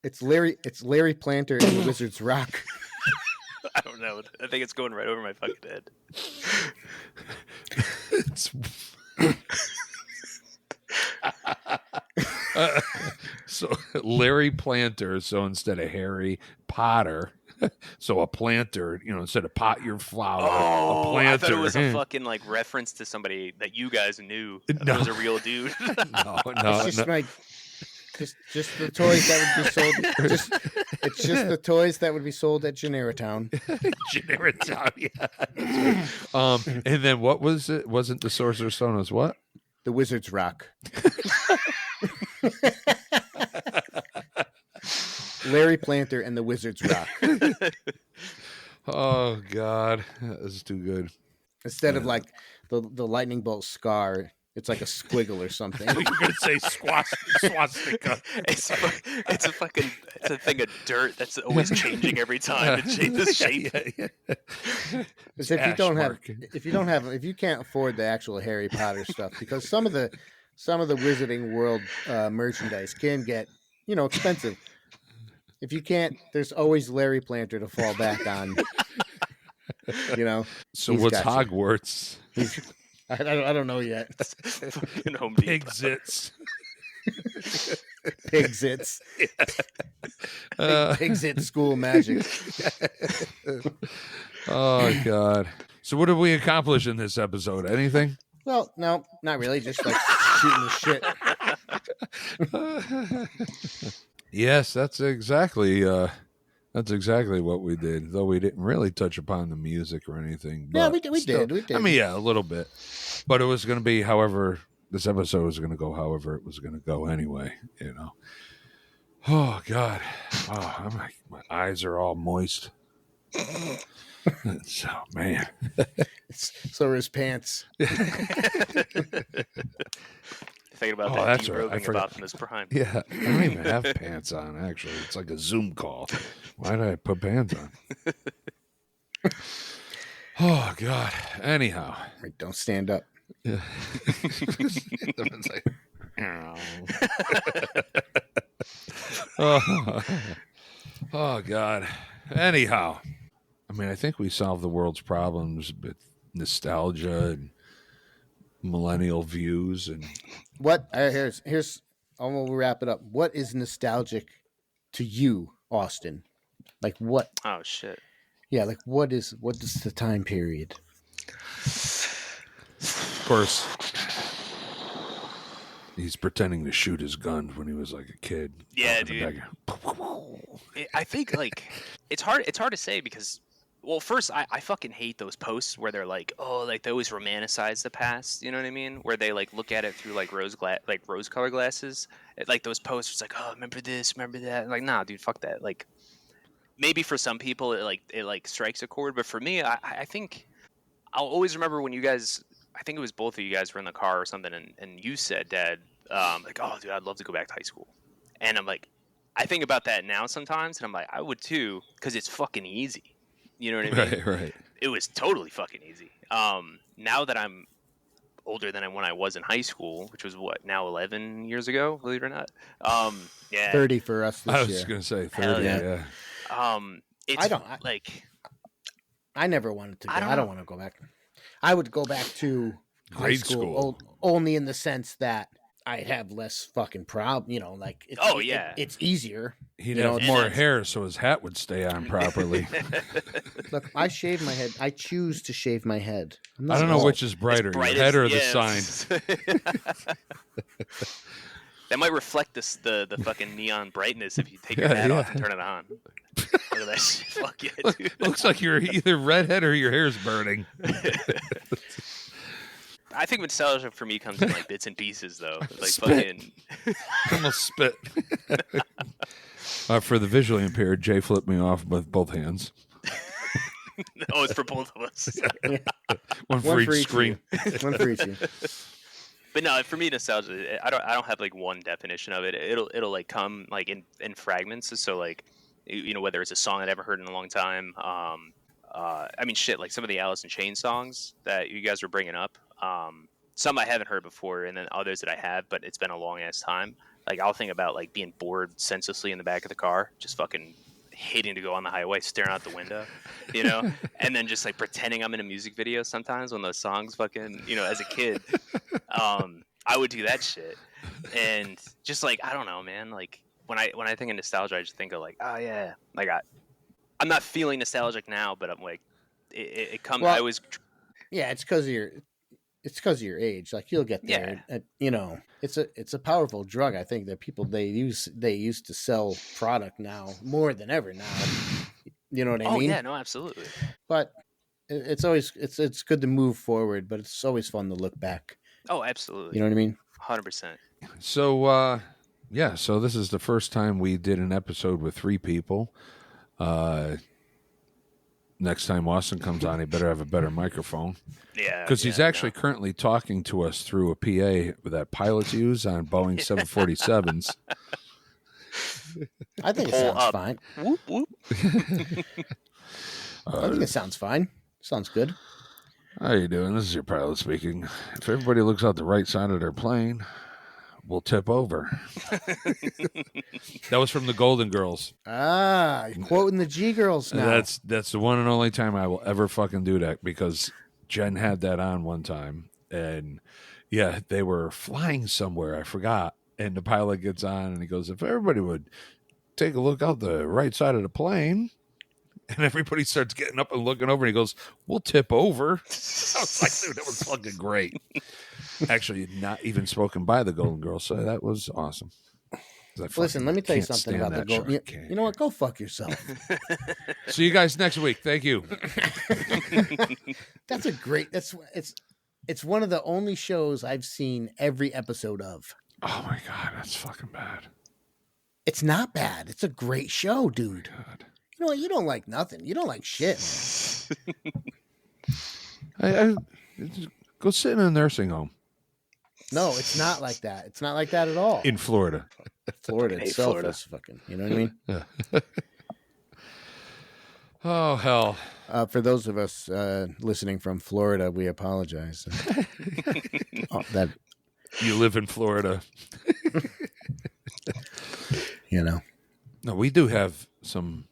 Speaker 3: It's Larry Planter and the Wizard's Rock.
Speaker 4: I don't know. I think it's going right over my fucking head.
Speaker 1: So Larry Planter. So instead of Harry Potter, so a planter. Instead of pot your flower, a planter.
Speaker 4: I thought it was a fucking reference to somebody that you guys knew. That
Speaker 1: No.
Speaker 4: was a real dude.
Speaker 1: no.
Speaker 3: It's just the toys that would be sold. It's just the toys that would be sold at Generatown.
Speaker 1: Generatown, yeah. That's right. And then what was it? Wasn't the Sorcerer's Stone? It was what?
Speaker 3: The Wizard's Rock. Larry Planter and the Wizard's Rock.
Speaker 1: Oh God, that is too good.
Speaker 3: Instead of like the lightning bolt scar, it's like a squiggle or something.
Speaker 1: You're gonna say swastika.
Speaker 4: It's a thing of dirt that's always changing every time. It changes shape.
Speaker 1: Yeah.
Speaker 3: Because if you can't afford the actual Harry Potter stuff, because some of the Wizarding World merchandise can get expensive. If you can't, there's always Larry Planter to fall back on.
Speaker 1: So
Speaker 3: He's
Speaker 1: what's
Speaker 3: got you.
Speaker 1: Hogwarts?
Speaker 3: I don't know yet.
Speaker 4: Fucking Home Depot.
Speaker 1: Pig zits.
Speaker 3: Pigzits.
Speaker 1: Uh,
Speaker 3: Pigzit school magic.
Speaker 1: Oh God. So what did we accomplish in this episode? Anything?
Speaker 3: Well, no, not really. Just like shooting the shit.
Speaker 1: Yes, that's exactly what we did. Though we didn't really touch upon the music or anything.
Speaker 3: Yeah,
Speaker 1: but
Speaker 3: we
Speaker 1: still-
Speaker 3: did.
Speaker 1: I mean, yeah, a little bit. But it was going to be however this episode was going to go. However it was going to go anyway. Oh God. Oh, my eyes are all moist. So man.
Speaker 3: So are his pants.
Speaker 4: Thinking about
Speaker 1: Oh,
Speaker 4: that
Speaker 1: that's right. I
Speaker 4: derobing of
Speaker 1: forgot.
Speaker 4: Optimus Prime.
Speaker 1: Yeah, I don't even have pants on. Actually, it's like a Zoom call. Why did I put pants on? Oh God. Anyhow.
Speaker 3: Right, don't stand up.
Speaker 1: Yeah. It's like, oh. Oh God. Anyhow, I mean, I think we solved the world's problems with nostalgia and millennial views and
Speaker 3: What? Here's. I'm gonna wrap it up. What is nostalgic to you, Austin? Like what?
Speaker 4: Oh shit.
Speaker 3: Yeah, like what is the time period?
Speaker 1: of course he's pretending to shoot his gun when he was like a kid.
Speaker 4: Yeah,
Speaker 1: Off in the
Speaker 4: dude.
Speaker 1: back.
Speaker 4: I think like it's hard to say because well, first I fucking hate those posts where they're like, oh, like they always romanticize the past, you know what I mean? Where they like look at it through like rose color glasses. Like those posts, it's like, oh, remember this, remember that. Like, nah, dude, fuck that. Like, maybe for some people it strikes a chord, but for me, I think I'll always remember when you guys, I think it was both of you guys were in the car or something, and you said, Dad, like, oh, dude, I'd love to go back to high school, and I'm like, I think about that now sometimes, and I'm like, I would too, because it's fucking easy. You know what I mean?
Speaker 1: Right.
Speaker 4: It was totally fucking easy. Now that I'm older than when I was in high school, which was what, now 11 years ago, believe it or not. Yeah.
Speaker 3: 30 for us this
Speaker 1: I was
Speaker 3: year.
Speaker 1: gonna say 30.
Speaker 4: Hell yeah.
Speaker 1: Yeah.
Speaker 4: It's
Speaker 3: like I never wanted to go.
Speaker 4: I
Speaker 3: I don't
Speaker 4: know.
Speaker 3: want to go back. I would go back to high
Speaker 1: Grade
Speaker 3: school,
Speaker 1: school.
Speaker 3: only in the sense that I'd have less fucking problem. You know, like it's easier.
Speaker 1: He'd
Speaker 3: You know,
Speaker 1: have more
Speaker 4: and-
Speaker 1: hair so his hat would stay on properly.
Speaker 3: Look, I shave my head. I choose to shave my head. I'm
Speaker 1: I
Speaker 3: not
Speaker 1: don't know
Speaker 3: bald.
Speaker 1: which is brighter, your head or the sign.
Speaker 4: That might reflect the fucking neon brightness if you take your hat off and turn it on. Look at that shit. Fuck yeah, dude.
Speaker 1: Looks like you're either redhead or your hair's burning.
Speaker 4: I think nostalgia for me comes in like bits and pieces, though. Like
Speaker 1: Spit.
Speaker 4: fucking.
Speaker 1: Almost spit. For the visually impaired, Jay flipped me off with both hands.
Speaker 4: Oh, it's for both of us.
Speaker 1: One for each screen.
Speaker 3: One for each. of you.
Speaker 4: But no, for me, nostalgia. I don't have like one definition of it. It'll like come like in fragments. So like, you know, whether it's a song I'd ever heard in a long time. I mean, shit, like some of the Alice in Chains songs that you guys were bringing up. Some I haven't heard before, and then others that I have, but it's been a long ass time. Like I'll think about like being bored senselessly in the back of the car, just fucking hating to go on the highway, staring out the window, you know, and then just like pretending I'm in a music video sometimes when those songs fucking, you know, as a kid, I would do that shit, and just like I don't know, man, like when I think of nostalgia, I just think of like, oh yeah, like I'm not feeling nostalgic now, but I'm like, it comes.
Speaker 3: Well,
Speaker 4: I was.
Speaker 3: Yeah, it's because of your age. Like you'll get there.
Speaker 4: Yeah.
Speaker 3: You know, it's a powerful drug. I think that people they used to sell product now more than ever now. You know what I
Speaker 4: Oh
Speaker 3: mean?
Speaker 4: yeah, no, absolutely.
Speaker 3: But it's always it's good to move forward, but it's always fun to look back.
Speaker 4: Oh, absolutely.
Speaker 3: You know what I mean?
Speaker 4: 100%.
Speaker 1: So, yeah, so this is the first time we did an episode with 3 people. Next time Austin comes on, he better have a better microphone.
Speaker 4: Yeah.
Speaker 1: Because he's
Speaker 4: yeah,
Speaker 1: actually currently talking to us through a PA that pilots use on Boeing 747s.
Speaker 3: I think it
Speaker 4: Pull
Speaker 3: sounds
Speaker 4: up.
Speaker 3: fine.
Speaker 4: No. Whoop whoop.
Speaker 3: I think it sounds fine. Sounds good.
Speaker 1: How you doing? This is your pilot speaking. If everybody looks out the right side of their plane, we'll tip over. That was from the Golden Girls.
Speaker 3: Ah, you're quoting the G girls now.
Speaker 1: That's the one and only time I will ever fucking do that, because Jen had that on one time, and yeah, they were flying somewhere, I forgot, and the pilot gets on and he goes, if everybody would take a look out the right side of the plane, and everybody starts getting up and looking over, and he goes, we'll tip over. I was like, dude, that was fucking great. Actually, not even spoken by the Golden Girls, so that was awesome.
Speaker 3: Listen, let me tell you something about the gold. You know what? Go fuck yourself.
Speaker 1: See you guys next week. Thank you.
Speaker 3: That's a great. It's one of the only shows I've seen every episode of.
Speaker 1: Oh my god, that's fucking bad.
Speaker 3: It's not bad. It's a great show, dude.
Speaker 1: God.
Speaker 3: You know what? You don't like nothing. You don't like shit,
Speaker 1: I
Speaker 3: man.
Speaker 1: go sit in a nursing home
Speaker 3: No, it's not like that. It's not like that at all.
Speaker 1: in Florida.
Speaker 3: Florida
Speaker 4: Hey,
Speaker 3: itself
Speaker 4: Florida.
Speaker 3: is fucking. You know what I mean?
Speaker 1: Oh, hell.
Speaker 3: For those of us listening from Florida, we apologize. That
Speaker 1: You live in Florida. No, we do have some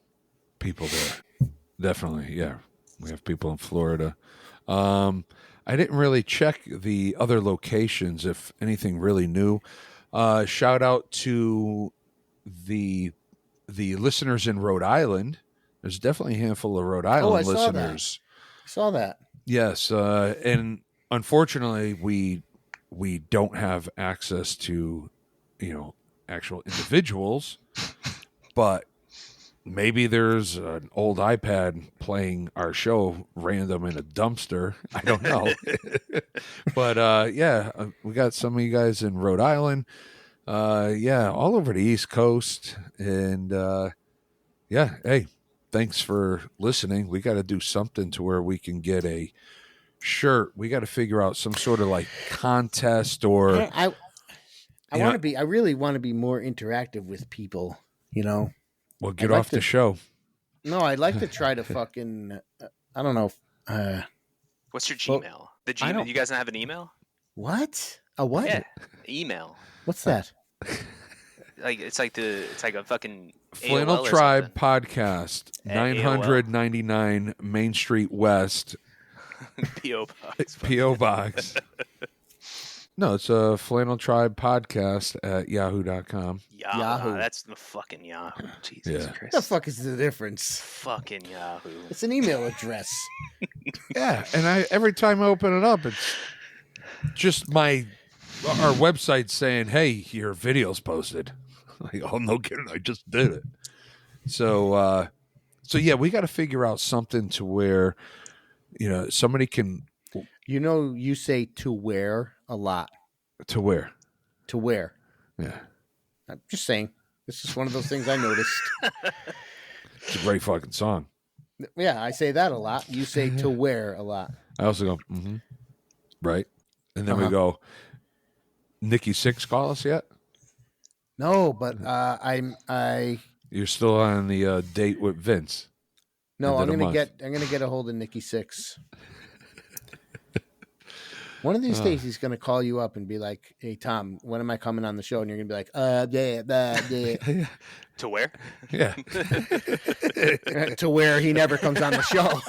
Speaker 1: people there. Definitely, yeah. We have people in Florida. I didn't really check the other locations if anything really new. Shout out to the listeners in Rhode Island. There's definitely a handful of Rhode Island
Speaker 3: I saw
Speaker 1: listeners.
Speaker 3: I saw that.
Speaker 1: Yes, and unfortunately, we don't have access to, actual individuals, but maybe there's an old iPad playing our show random in a dumpster. I don't know. But we got some of you guys in Rhode Island. All over the East Coast. And hey, thanks for listening. We got to do something to where we can get a shirt. We got to figure out some sort of like contest or
Speaker 3: I want to be. I really want to be more interactive with people.
Speaker 1: Well, get off the show.
Speaker 3: No, I'd like to try to fucking. I don't know.
Speaker 4: What's your Gmail? The Gmail. You guys don't have an email?
Speaker 3: What? A what?
Speaker 4: Yeah, email.
Speaker 3: What's that?
Speaker 4: It's like a fucking
Speaker 1: Flannel
Speaker 4: AOL or
Speaker 1: Tribe
Speaker 4: something.
Speaker 1: Podcast,
Speaker 4: At
Speaker 1: 999 Main Street West,
Speaker 4: P.O. Box.
Speaker 1: P.O. Box. No, it's a Flannel Tribe Podcast at yahoo.com.
Speaker 3: Yahoo.
Speaker 4: That's the fucking Yahoo. Jesus
Speaker 1: Yeah.
Speaker 4: Christ.
Speaker 3: What the fuck is the difference?
Speaker 4: Fucking Yahoo.
Speaker 3: It's an email address.
Speaker 1: Yeah, and every time I open it up, it's just our website saying, "Hey, your video's posted." Like, oh, no kidding, I just did it. So yeah, we got to figure out something to where, somebody can.
Speaker 3: You say to wear a lot.
Speaker 1: To where?
Speaker 3: To wear.
Speaker 1: Yeah.
Speaker 3: I'm just saying. This is one of those things I noticed.
Speaker 1: It's a great fucking song.
Speaker 3: Yeah, I say that a lot. You say to wear a lot.
Speaker 1: I also go, right? And then we go, Nikki Sixx call us yet?
Speaker 3: No, but
Speaker 1: You're still on the date with Vince.
Speaker 3: No, I'm
Speaker 1: End of the
Speaker 3: gonna get a hold of Nikki Sixx. One of these days, he's gonna call you up and be like, "Hey, Tom, when am I coming on the show?" And you're gonna be like, yeah.
Speaker 4: To where?
Speaker 1: Yeah.
Speaker 3: To where he never comes on the show.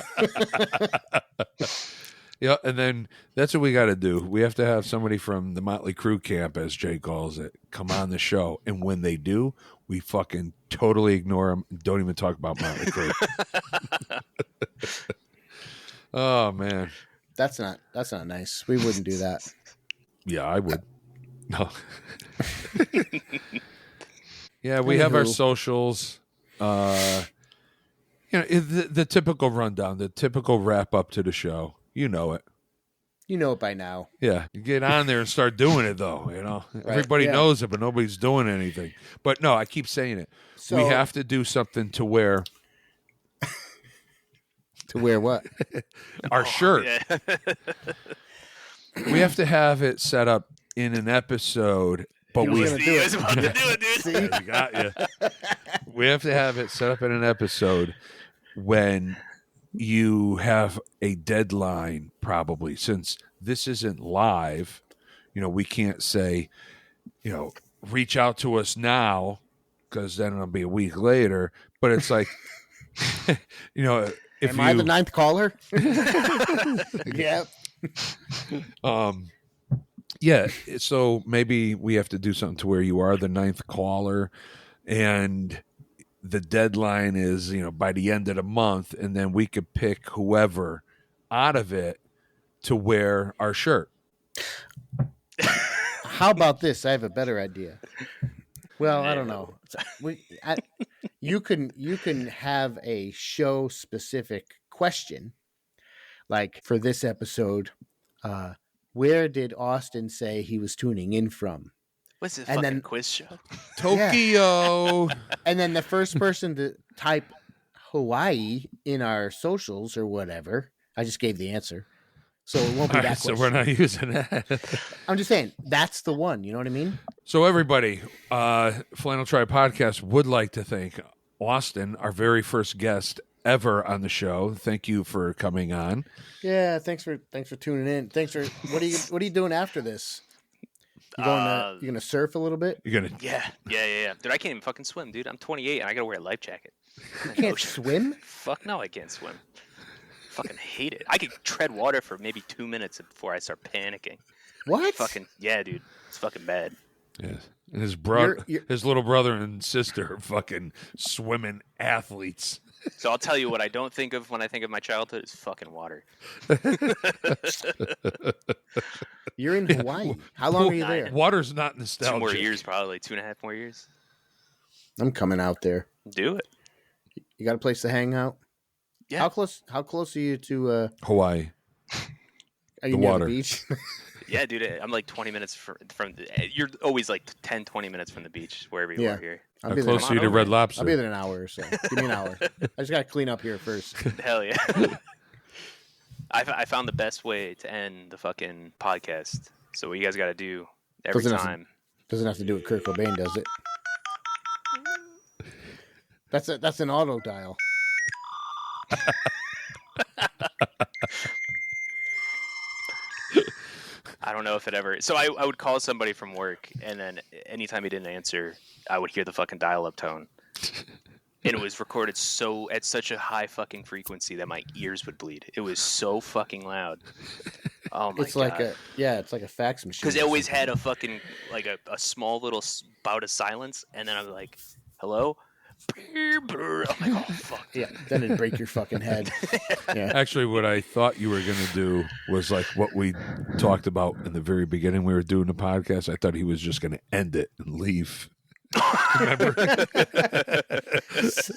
Speaker 1: Yeah, and then that's what we got to do. We have to have somebody from the Motley Crue camp, as Jay calls it, come on the show. And when they do, we fucking totally ignore them. Don't even talk about Motley Crue. Oh, man.
Speaker 3: That's not nice. We wouldn't do that.
Speaker 1: Yeah, I would. No. Yeah, we have our socials. The typical rundown, the typical wrap up to the show. You know it.
Speaker 3: You know it by now.
Speaker 1: Yeah, you get on there and start doing it, though. Everybody knows it, but nobody's doing anything. But no, I keep saying it.
Speaker 3: So,
Speaker 1: we have to do something to wear.
Speaker 3: To wear what?
Speaker 1: Our shirt.
Speaker 4: Yeah.
Speaker 1: We have to have it set up in an episode, but
Speaker 3: He was gonna do
Speaker 4: He
Speaker 3: it.
Speaker 4: was about to do it, dude.
Speaker 3: See?
Speaker 1: I got you. We have to have it set up in an episode when you have a deadline, probably, since this isn't live. We can't say, reach out to us now, because then it'll be a week later. But it's like, if
Speaker 3: Am I the ninth caller? Yeah.
Speaker 1: Yeah, so maybe we have to do something to where you are the ninth caller, and the deadline is, by the end of the month, and then we could pick whoever out of it to wear our shirt.
Speaker 3: How about this? I have a better idea. Well, I don't know. You can have a show specific question, like for this episode. Where did Austin say he was tuning in from?
Speaker 4: What's this
Speaker 3: And
Speaker 4: fucking
Speaker 3: then-
Speaker 4: quiz show?
Speaker 1: Tokyo.
Speaker 3: And then the first person to type Hawaii in our socials or whatever, I just gave the answer. So it won't be
Speaker 1: All
Speaker 3: that
Speaker 1: right, so
Speaker 3: question.
Speaker 1: we're not using that.
Speaker 3: I'm just saying, that's the one. You know what I mean?
Speaker 1: So everybody, Flannel Tribe Podcast would like to thank Austin, our very first guest ever on the show. Thank you for coming on.
Speaker 3: Yeah, thanks for tuning in. Thanks for what are you doing after this? You gonna surf a little bit?
Speaker 1: You're gonna
Speaker 4: Yeah. Dude, I can't even fucking swim, dude. I'm 28 and I gotta wear a life jacket.
Speaker 3: You can't swim?
Speaker 4: Fuck no, I can't swim. Fucking hate it. I could tread water for maybe 2 minutes before I start panicking.
Speaker 3: What?
Speaker 4: Fucking yeah, dude. It's fucking bad.
Speaker 1: Yes. And his his little brother and sister are fucking swimming athletes.
Speaker 4: So I'll tell you what I don't think of when I think of my childhood is fucking water.
Speaker 3: You're in Hawaii. How long are you there?
Speaker 1: Water's not nostalgic.
Speaker 4: 2 more years, probably 2.5 more years.
Speaker 3: I'm coming out there.
Speaker 4: Do it.
Speaker 3: You got a place to hang out?
Speaker 4: Yeah.
Speaker 3: How close are you to
Speaker 1: Hawaii.
Speaker 3: Are you
Speaker 1: The
Speaker 3: near
Speaker 1: water.
Speaker 3: the beach?
Speaker 4: Yeah, dude. I'm like 20 minutes from you're always like 10, 20 minutes from the beach, wherever you are here.
Speaker 1: How close are you to Red Lobster?
Speaker 3: I'll be there in an hour or so. Give me an hour. I just got to clean up here first.
Speaker 4: Hell yeah. I found the best way to end the fucking podcast. So what you guys got to do every time.
Speaker 3: Doesn't have to do what Kurt Cobain does it. That's an auto dial.
Speaker 4: I don't know if it ever. So I would call somebody from work, and then anytime he didn't answer, I would hear the fucking dial-up tone, and it was recorded at such a high fucking frequency that my ears would bleed. It was so fucking loud. Oh my god!
Speaker 3: It's like a fax machine.
Speaker 4: Because it always had a fucking like a small little bout of silence, and then I was like, "Hello." I'm like, oh fuck.
Speaker 3: Yeah, then it'd break your fucking head. Yeah.
Speaker 1: Actually, what I thought you were going to do was like what we talked about in the very beginning. We were doing the podcast. I thought he was just going to end it and leave. Remember?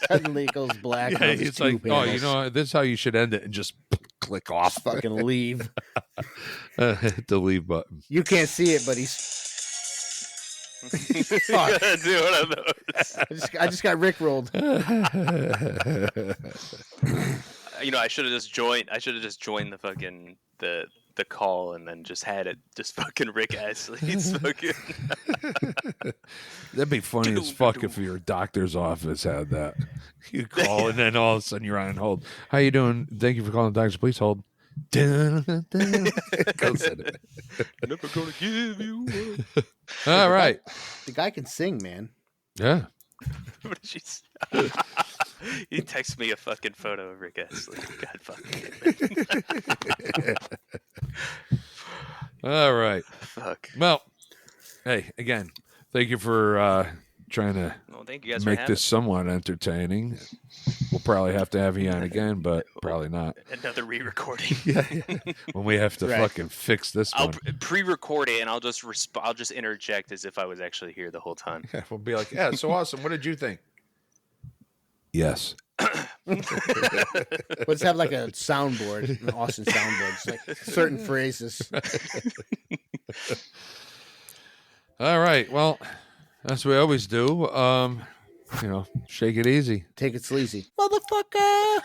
Speaker 3: Suddenly it goes black.
Speaker 1: Yeah, it's like, oh, you know, this is how you should end it, and just click off.
Speaker 3: Fucking leave.
Speaker 1: Hit the leave button.
Speaker 3: You can't see it, but he's. Fuck.
Speaker 4: Do one of those.
Speaker 3: I just got rickrolled.
Speaker 4: You know, I should have just joined the fucking the call and then just had it just fucking Rick Astley's fucking.
Speaker 1: That'd be funny as fuck if your doctor's office had that. You call and then all of a sudden you're on hold. How you doing? Thank you for calling the doctor. Please hold. Go sit it.
Speaker 4: Never gonna give you up.
Speaker 1: All right.
Speaker 3: The guy can sing, man.
Speaker 1: Yeah.
Speaker 4: What did she say? He texted me a fucking photo of Rick Astley. God fucking.
Speaker 1: All right.
Speaker 4: Fuck.
Speaker 1: Well, hey, again, thank you for trying to
Speaker 4: Well, thank you guys
Speaker 1: make
Speaker 4: for
Speaker 1: this somewhat entertaining. We'll probably have to have you on again, but probably not.
Speaker 4: another re-recording.
Speaker 1: Yeah. When we have to
Speaker 3: Right.
Speaker 1: fucking fix this
Speaker 4: I'll
Speaker 1: one.
Speaker 4: pre-record it and I'll just I'll just interject as if I was actually here the whole time.
Speaker 1: Yeah, we'll be like, yeah, so awesome. What did you think? Yes.
Speaker 3: Let's have like a soundboard, an Austin soundboard. It's like certain phrases.
Speaker 1: All right. Well, that's what we always do. You know, shake it easy.
Speaker 3: Take it sleazy. Motherfucker!